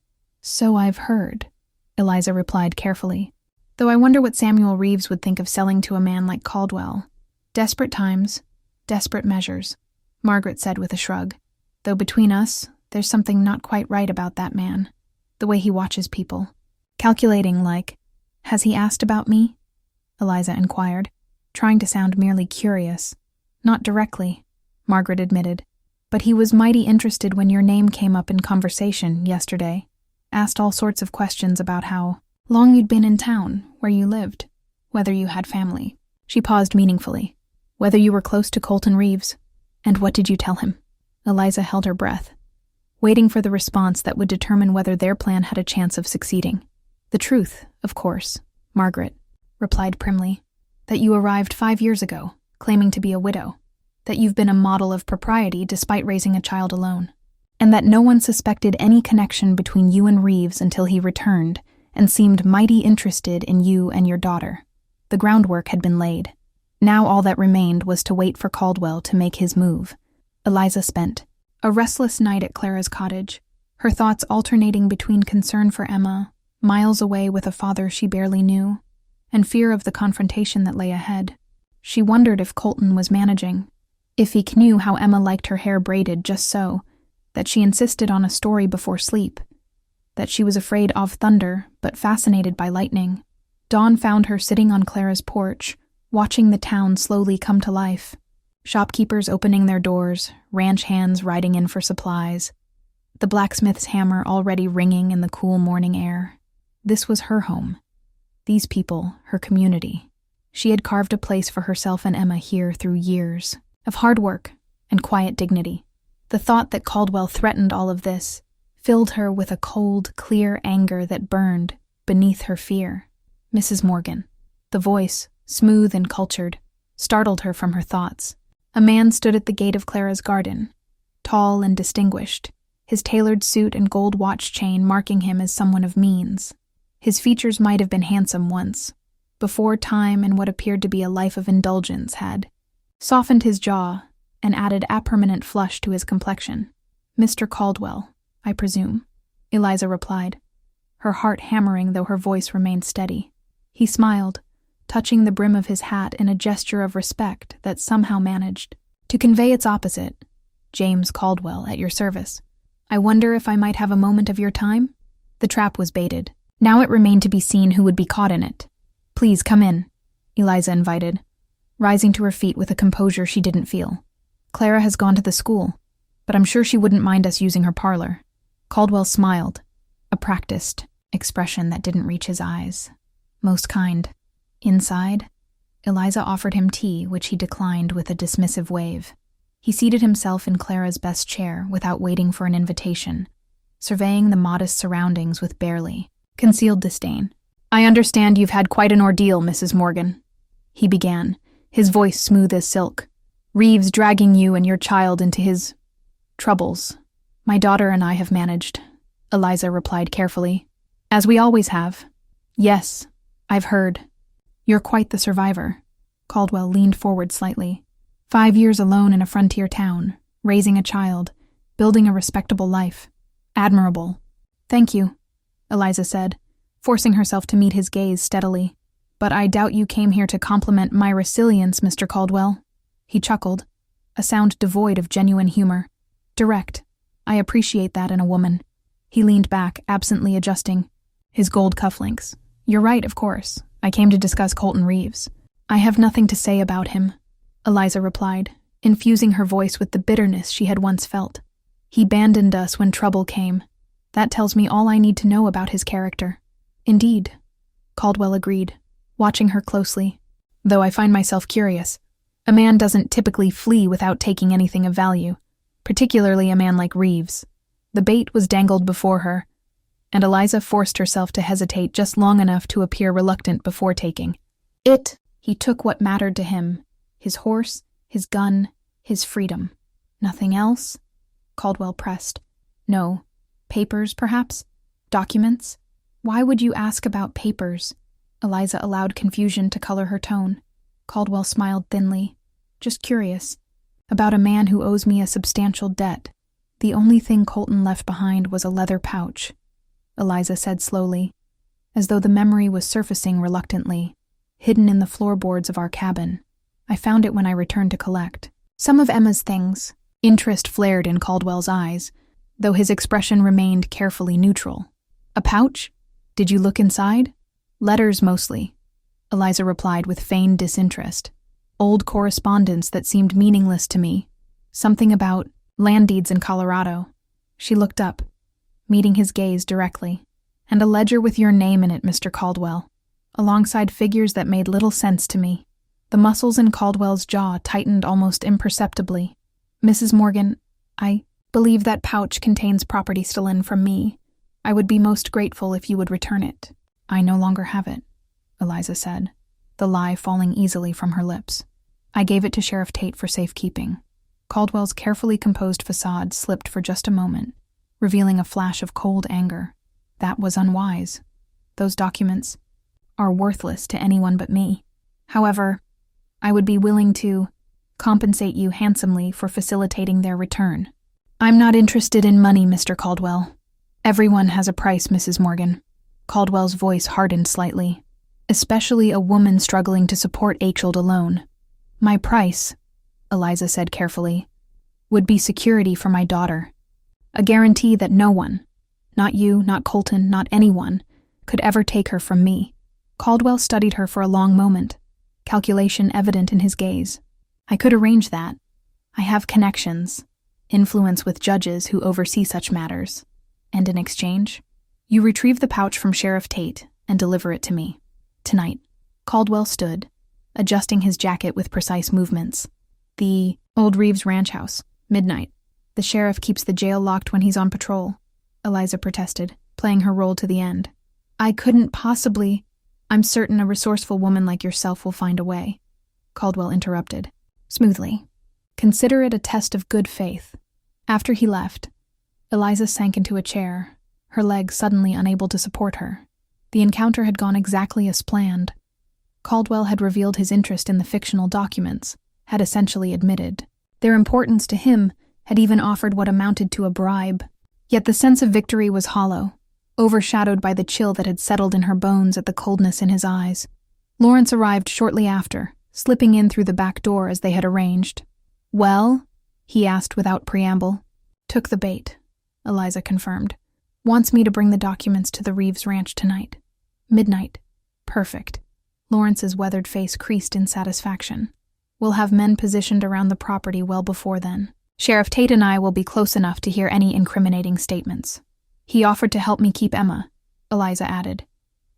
So I've heard, Eliza replied carefully. Though I wonder what Samuel Reeves would think of selling to a man like Caldwell. Desperate times, desperate measures, Margaret said with a shrug. Though between us, there's something not quite right about that man. The way he watches people. Calculating like, has he asked about me? Eliza inquired, trying to sound merely curious. Not directly, Margaret admitted. But he was mighty interested when your name came up in conversation yesterday. Asked all sorts of questions about how long you'd been in town, where you lived, whether you had family. She paused meaningfully. Whether you were close to Colton Reeves. And what did you tell him? Eliza held her breath, waiting for the response that would determine whether their plan had a chance of succeeding. The truth, of course, Margaret replied primly, that you arrived 5 years ago, claiming to be a widow, that you've been a model of propriety despite raising a child alone, and that no one suspected any connection between you and Reeves until he returned and seemed mighty interested in you and your daughter. The groundwork had been laid. Now all that remained was to wait for Caldwell to make his move. Eliza spent a restless night at Clara's cottage, her thoughts alternating between concern for Emma, miles away with a father she barely knew, and fear of the confrontation that lay ahead. She wondered if Colton was managing, if he knew how Emma liked her hair braided just so, that she insisted on a story before sleep, that she was afraid of thunder but fascinated by lightning. Dawn found her sitting on Clara's porch, watching the town slowly come to life. Shopkeepers opening their doors, ranch hands riding in for supplies, the blacksmith's hammer already ringing in the cool morning air. This was her home. These people, her community. She had carved a place for herself and Emma here through years of hard work and quiet dignity. The thought that Caldwell threatened all of this filled her with a cold, clear anger that burned beneath her fear. Mrs. Morgan, the voice, smooth and cultured, startled her from her thoughts. A man stood at the gate of Clara's garden, tall and distinguished, his tailored suit and gold watch chain marking him as someone of means. His features might have been handsome once, before time and what appeared to be a life of indulgence had softened his jaw and added a permanent flush to his complexion. "Mr. Caldwell, I presume," Eliza replied, her heart hammering though her voice remained steady. He smiled, touching the brim of his hat in a gesture of respect that somehow managed to convey its opposite. "James Caldwell, at your service. I wonder if I might have a moment of your time?" The trap was baited. Now it remained to be seen who would be caught in it. "Please come in," Eliza invited, rising to her feet with a composure she didn't feel. "Clara has gone to the school, but I'm sure she wouldn't mind us using her parlor." Caldwell smiled, a practiced expression that didn't reach his eyes. "Most kind." Inside, Eliza offered him tea, which he declined with a dismissive wave. He seated himself in Clara's best chair without waiting for an invitation, surveying the modest surroundings with barely concealed disdain. "I understand you've had quite an ordeal, Mrs. Morgan," he began, his voice smooth as silk. "Reeves dragging you and your child into his troubles." "My daughter and I have managed," Eliza replied carefully. "As we always have." "Yes, I've heard. You're quite the survivor." Caldwell leaned forward slightly. 5 years alone in a frontier town, raising a child, building a respectable life. Admirable." "Thank you," Eliza said, forcing herself to meet his gaze steadily. "But I doubt you came here to compliment my resilience, Mr. Caldwell." He chuckled, a sound devoid of genuine humor. "Direct. I appreciate that in a woman." He leaned back, absently adjusting his gold cufflinks. "You're right, of course. I came to discuss Colton Reeves." "I have nothing to say about him," Eliza replied, infusing her voice with the bitterness she had once felt. "He abandoned us when trouble came. That tells me all I need to know about his character." "Indeed," Caldwell agreed, watching her closely. "Though I find myself curious. A man doesn't typically flee without taking anything of value, particularly a man like Reeves." The bait was dangled before her, and Eliza forced herself to hesitate just long enough to appear reluctant before taking it. He took what mattered to him, his horse, his gun, his freedom. "Nothing else?" Caldwell pressed. "No. Papers, perhaps? Documents?" "Why would you ask about papers?" Eliza allowed confusion to color her tone. Caldwell smiled thinly. "Just curious. About a man who owes me a substantial debt. The only thing Colton left behind was a leather pouch," Eliza said slowly, as though the memory was surfacing reluctantly, "hidden in the floorboards of our cabin. I found it when I returned to collect some of Emma's things." Interest flared in Caldwell's eyes, though his expression remained carefully neutral. "A pouch? Did you look inside?" "Letters mostly," Eliza replied with feigned disinterest. "Old correspondence that seemed meaningless to me. Something about land deeds in Colorado." She looked up, meeting his gaze directly. "And a ledger with your name in it, Mr. Caldwell, alongside figures that made little sense to me." The muscles in Caldwell's jaw tightened almost imperceptibly. "Mrs. Morgan, I believe that pouch contains property stolen from me. I would be most grateful if you would return it." "I no longer have it," Eliza said, the lie falling easily from her lips. "I gave it to Sheriff Tate for safekeeping." Caldwell's carefully composed facade slipped for just a moment, revealing a flash of cold anger. "That was unwise. Those documents are worthless to anyone but me. However, I would be willing to compensate you handsomely for facilitating their return." "I'm not interested in money, Mr. Caldwell. Everyone has a price, Mrs. Morgan." Caldwell's voice hardened slightly. "Especially a woman struggling to support a child alone. My price," Eliza said carefully, "would be security for my daughter. A guarantee that no one, not you, not Colton, not anyone, could ever take her from me." Caldwell studied her for a long moment, calculation evident in his gaze. "I could arrange that. I have connections, influence with judges who oversee such matters. And in exchange, you retrieve the pouch from Sheriff Tate and deliver it to me. Tonight." Caldwell stood, adjusting his jacket with precise movements. The Old Reeves Ranch House, midnight. The sheriff keeps the jail locked when he's on patrol, Eliza protested, playing her role to the end. I couldn't possibly. I'm certain a resourceful woman like yourself will find a way, Caldwell interrupted, smoothly. Consider it a test of good faith. After he left, Eliza sank into a chair, her legs suddenly unable to support her. The encounter had gone exactly as planned. Caldwell had revealed his interest in the fictional documents, had essentially admitted. Their importance to him had even offered what amounted to a bribe. Yet the sense of victory was hollow, overshadowed by the chill that had settled in her bones at the coldness in his eyes. Lawrence arrived shortly after, slipping in through the back door as they had arranged. Well? He asked without preamble. Took the bait, Eliza confirmed. Wants me to bring the documents to the Reeves Ranch tonight. Midnight. Perfect. Lawrence's weathered face creased in satisfaction. We'll have men positioned around the property well before then. Sheriff Tate and I will be close enough to hear any incriminating statements. He offered to help me keep Emma, Eliza added.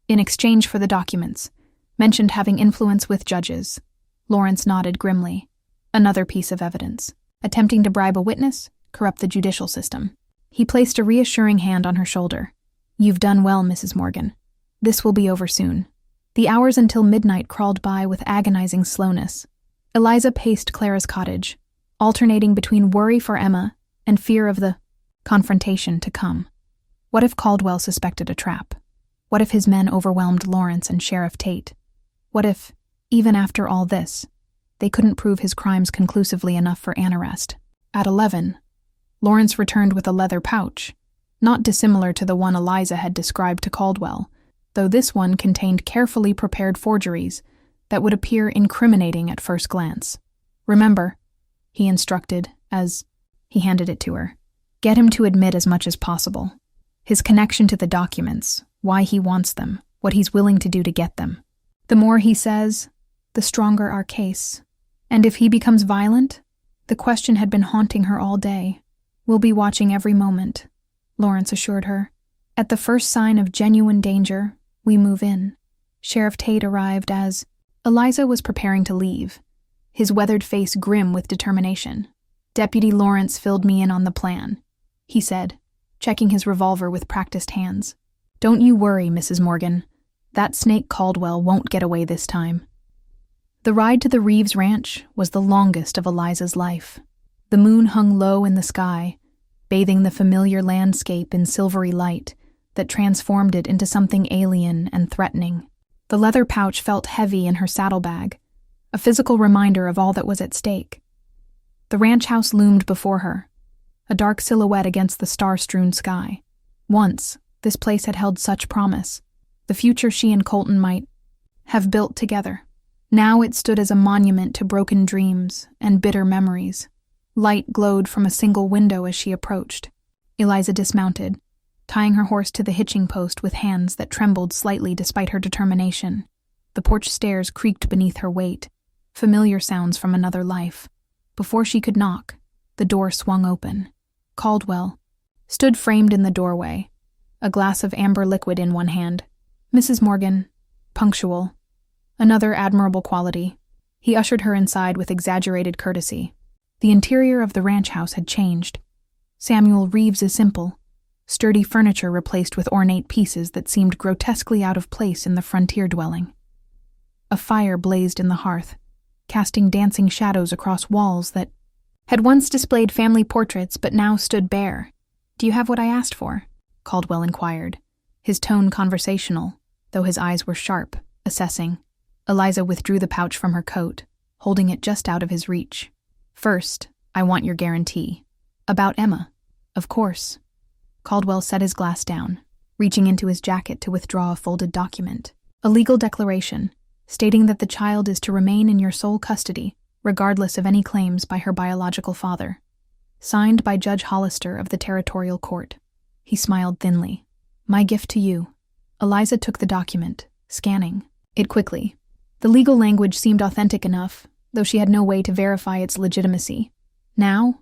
In exchange for the documents. Mentioned having influence with judges. Lawrence nodded grimly. Another piece of evidence. Attempting to bribe a witness, corrupt the judicial system. He placed a reassuring hand on her shoulder. You've done well, Mrs. Morgan. This will be over soon. The hours until midnight crawled by with agonizing slowness. Eliza paced Clara's cottage, alternating between worry for Emma and fear of the confrontation to come. What if Caldwell suspected a trap? What if his men overwhelmed Lawrence and Sheriff Tate? What if, even after all this, they couldn't prove his crimes conclusively enough for an arrest? At 11, Lawrence returned with a leather pouch, not dissimilar to the one Eliza had described to Caldwell, though this one contained carefully prepared forgeries that would appear incriminating at first glance. Remember, he instructed as he handed it to her. Get him to admit as much as possible. His connection to the documents, why he wants them, what he's willing to do to get them. The more he says, the stronger our case. And if he becomes violent, the question had been haunting her all day. We'll be watching every moment, Lawrence assured her. At the first sign of genuine danger, we move in. Sheriff Tate arrived as Eliza was preparing to leave, his weathered face grim with determination. Deputy Lawrence filled me in on the plan, he said, checking his revolver with practiced hands. Don't you worry, Mrs. Morgan. That snake Caldwell won't get away this time. The ride to the Reeves Ranch was the longest of Eliza's life. The moon hung low in the sky, bathing the familiar landscape in silvery light that transformed it into something alien and threatening. The leather pouch felt heavy in her saddlebag, a physical reminder of all that was at stake. The ranch house loomed before her, a dark silhouette against the star-strewn sky. Once, this place had held such promise, the future she and Colton might have built together. Now it stood as a monument to broken dreams and bitter memories. Light glowed from a single window as she approached. Eliza dismounted, tying her horse to the hitching post with hands that trembled slightly despite her determination. The porch stairs creaked beneath her weight, familiar sounds from another life. Before she could knock, the door swung open. Caldwell stood framed in the doorway, a glass of amber liquid in one hand. Mrs. Morgan, punctual, another admirable quality. He ushered her inside with exaggerated courtesy. The interior of the ranch house had changed. Samuel Reeves' simple, sturdy furniture replaced with ornate pieces that seemed grotesquely out of place in the frontier dwelling. A fire blazed in the hearth, casting dancing shadows across walls that had once displayed family portraits but now stood bare. Do you have what I asked for? Caldwell inquired, his tone conversational, though his eyes were sharp, assessing. Eliza withdrew the pouch from her coat, holding it just out of his reach. First, I want your guarantee. About Emma. Of course. Caldwell set his glass down, reaching into his jacket to withdraw a folded document. A legal declaration, stating that the child is to remain in your sole custody, regardless of any claims by her biological father. Signed by Judge Hollister of the Territorial Court. He smiled thinly. My gift to you. Eliza took the document, scanning it quickly. The legal language seemed authentic enough, though she had no way to verify its legitimacy. Now,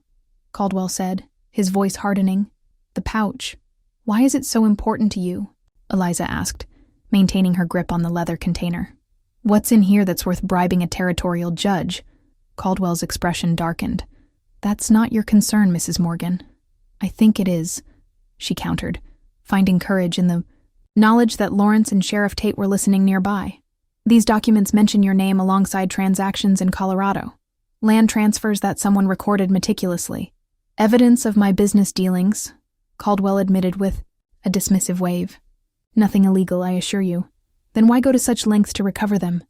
Caldwell said, his voice hardening, the pouch. Why is it so important to you? Eliza asked, maintaining her grip on the leather container. What's in here that's worth bribing a territorial judge? Caldwell's expression darkened. That's not your concern, Mrs. Morgan. I think it is, she countered, finding courage in the knowledge that Lawrence and Sheriff Tate were listening nearby. These documents mention your name alongside transactions in Colorado, land transfers that someone recorded meticulously. Evidence of my business dealings, Caldwell admitted with a dismissive wave. Nothing illegal, I assure you. Then why go to such lengths to recover them?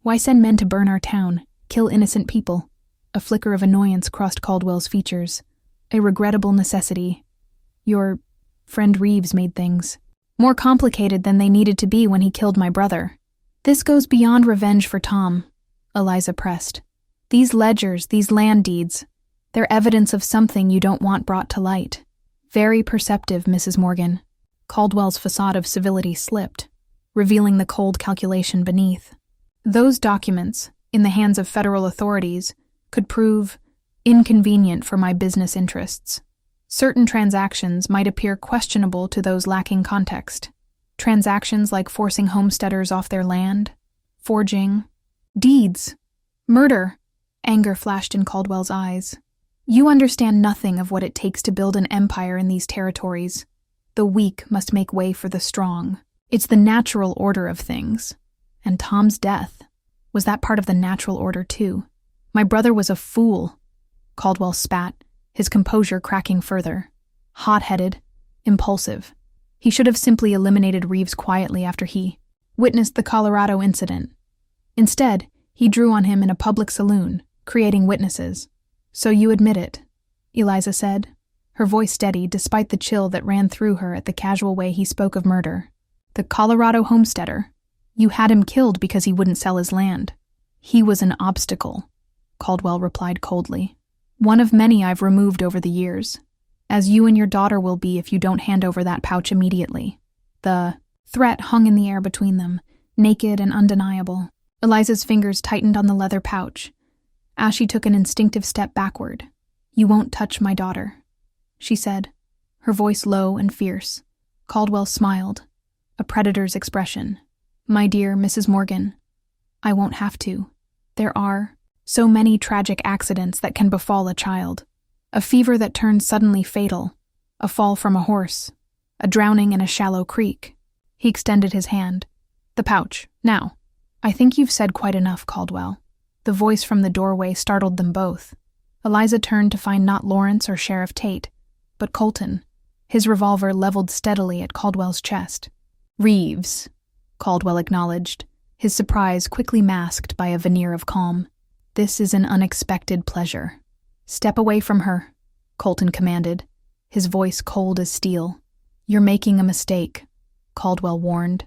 Why send men to burn our town, kill innocent people? A flicker of annoyance crossed Caldwell's features. A regrettable necessity. Your friend Reeves made things more complicated than they needed to be when he killed my brother. This goes beyond revenge for Tom, Eliza pressed. These ledgers, these land deeds, they're evidence of something you don't want brought to light. Very perceptive, Mrs. Morgan. Caldwell's facade of civility slipped, revealing the cold calculation beneath. Those documents, in the hands of federal authorities, could prove inconvenient for my business interests. Certain transactions might appear questionable to those lacking context. Transactions like forcing homesteaders off their land, forging, deeds, murder. Anger flashed in Caldwell's eyes. You understand nothing of what it takes to build an empire in these territories. The weak must make way for the strong. It's the natural order of things. And Tom's death, was that part of the natural order too? My brother was a fool. Caldwell spat, his composure cracking further. Hot-headed, impulsive. He should have simply eliminated Reeves quietly after he witnessed the Colorado incident. Instead, he drew on him in a public saloon, creating witnesses. So you admit it, Eliza said, her voice steady despite the chill that ran through her at the casual way he spoke of murder. The Colorado homesteader. You had him killed because he wouldn't sell his land. He was an obstacle, Caldwell replied coldly. One of many I've removed over the years, as you and your daughter will be if you don't hand over that pouch immediately. The threat hung in the air between them, naked and undeniable. Eliza's fingers tightened on the leather pouch. As she took an instinctive step backward. You won't touch my daughter, she said, her voice low and fierce. Caldwell smiled, a predator's expression. My dear Mrs. Morgan, I won't have to. There are so many tragic accidents that can befall a child. A fever that turns suddenly fatal, a fall from a horse, a drowning in a shallow creek. He extended his hand. The pouch, now. I think you've said quite enough, Caldwell. The voice from the doorway startled them both. Eliza turned to find not Lawrence or Sheriff Tate, but Colton, his revolver leveled steadily at Caldwell's chest. Reeves, Caldwell acknowledged, his surprise quickly masked by a veneer of calm. This is an unexpected pleasure. Step away from her, Colton commanded, his voice cold as steel. You're making a mistake, Caldwell warned,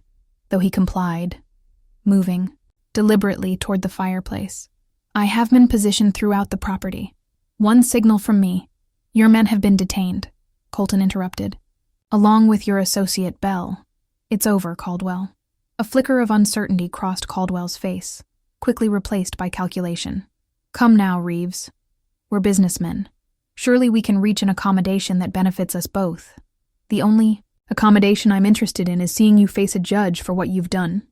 though he complied, moving deliberately toward the fireplace. I have been positioned throughout the property. One signal from me. Your men have been detained, Colton interrupted, along with your associate Bell. It's over, Caldwell. A flicker of uncertainty crossed Caldwell's face, quickly replaced by calculation. Come now, Reeves. We're businessmen. Surely we can reach an accommodation that benefits us both. The only accommodation I'm interested in is seeing you face a judge for what you've done.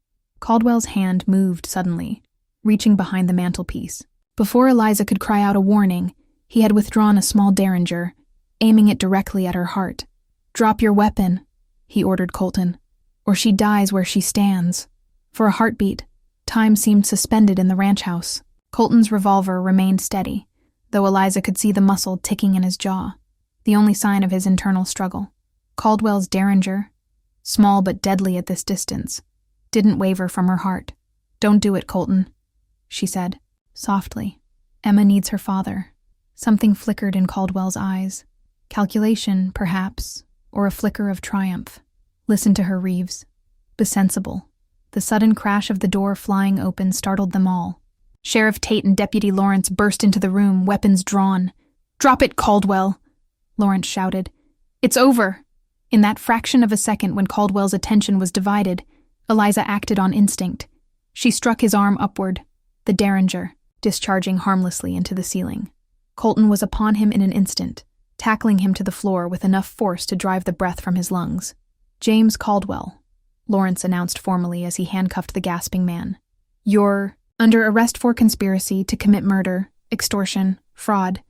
Caldwell's hand moved suddenly, reaching behind the mantelpiece. Before Eliza could cry out a warning, he had withdrawn a small derringer, aiming it directly at her heart. Drop your weapon, he ordered Colton, or she dies where she stands. For a heartbeat, time seemed suspended in the ranch house. Colton's revolver remained steady, though Eliza could see the muscle ticking in his jaw, the only sign of his internal struggle. Caldwell's derringer, small but deadly at this distance, didn't waver from her heart. Don't do it, Colton, she said, softly. Emma needs her father. Something flickered in Caldwell's eyes. Calculation, perhaps, or a flicker of triumph. Listen to her, Reeves. Be sensible. The sudden crash of the door flying open startled them all. Sheriff Tate and Deputy Lawrence burst into the room, weapons drawn. Drop it, Caldwell, Lawrence shouted. It's over. In that fraction of a second when Caldwell's attention was divided, Eliza acted on instinct. She struck his arm upward, the derringer, discharging harmlessly into the ceiling. Colton was upon him in an instant, tackling him to the floor with enough force to drive the breath from his lungs. James Caldwell, Lawrence announced formally as he handcuffed the gasping man. You're under arrest for conspiracy to commit murder, extortion, fraud,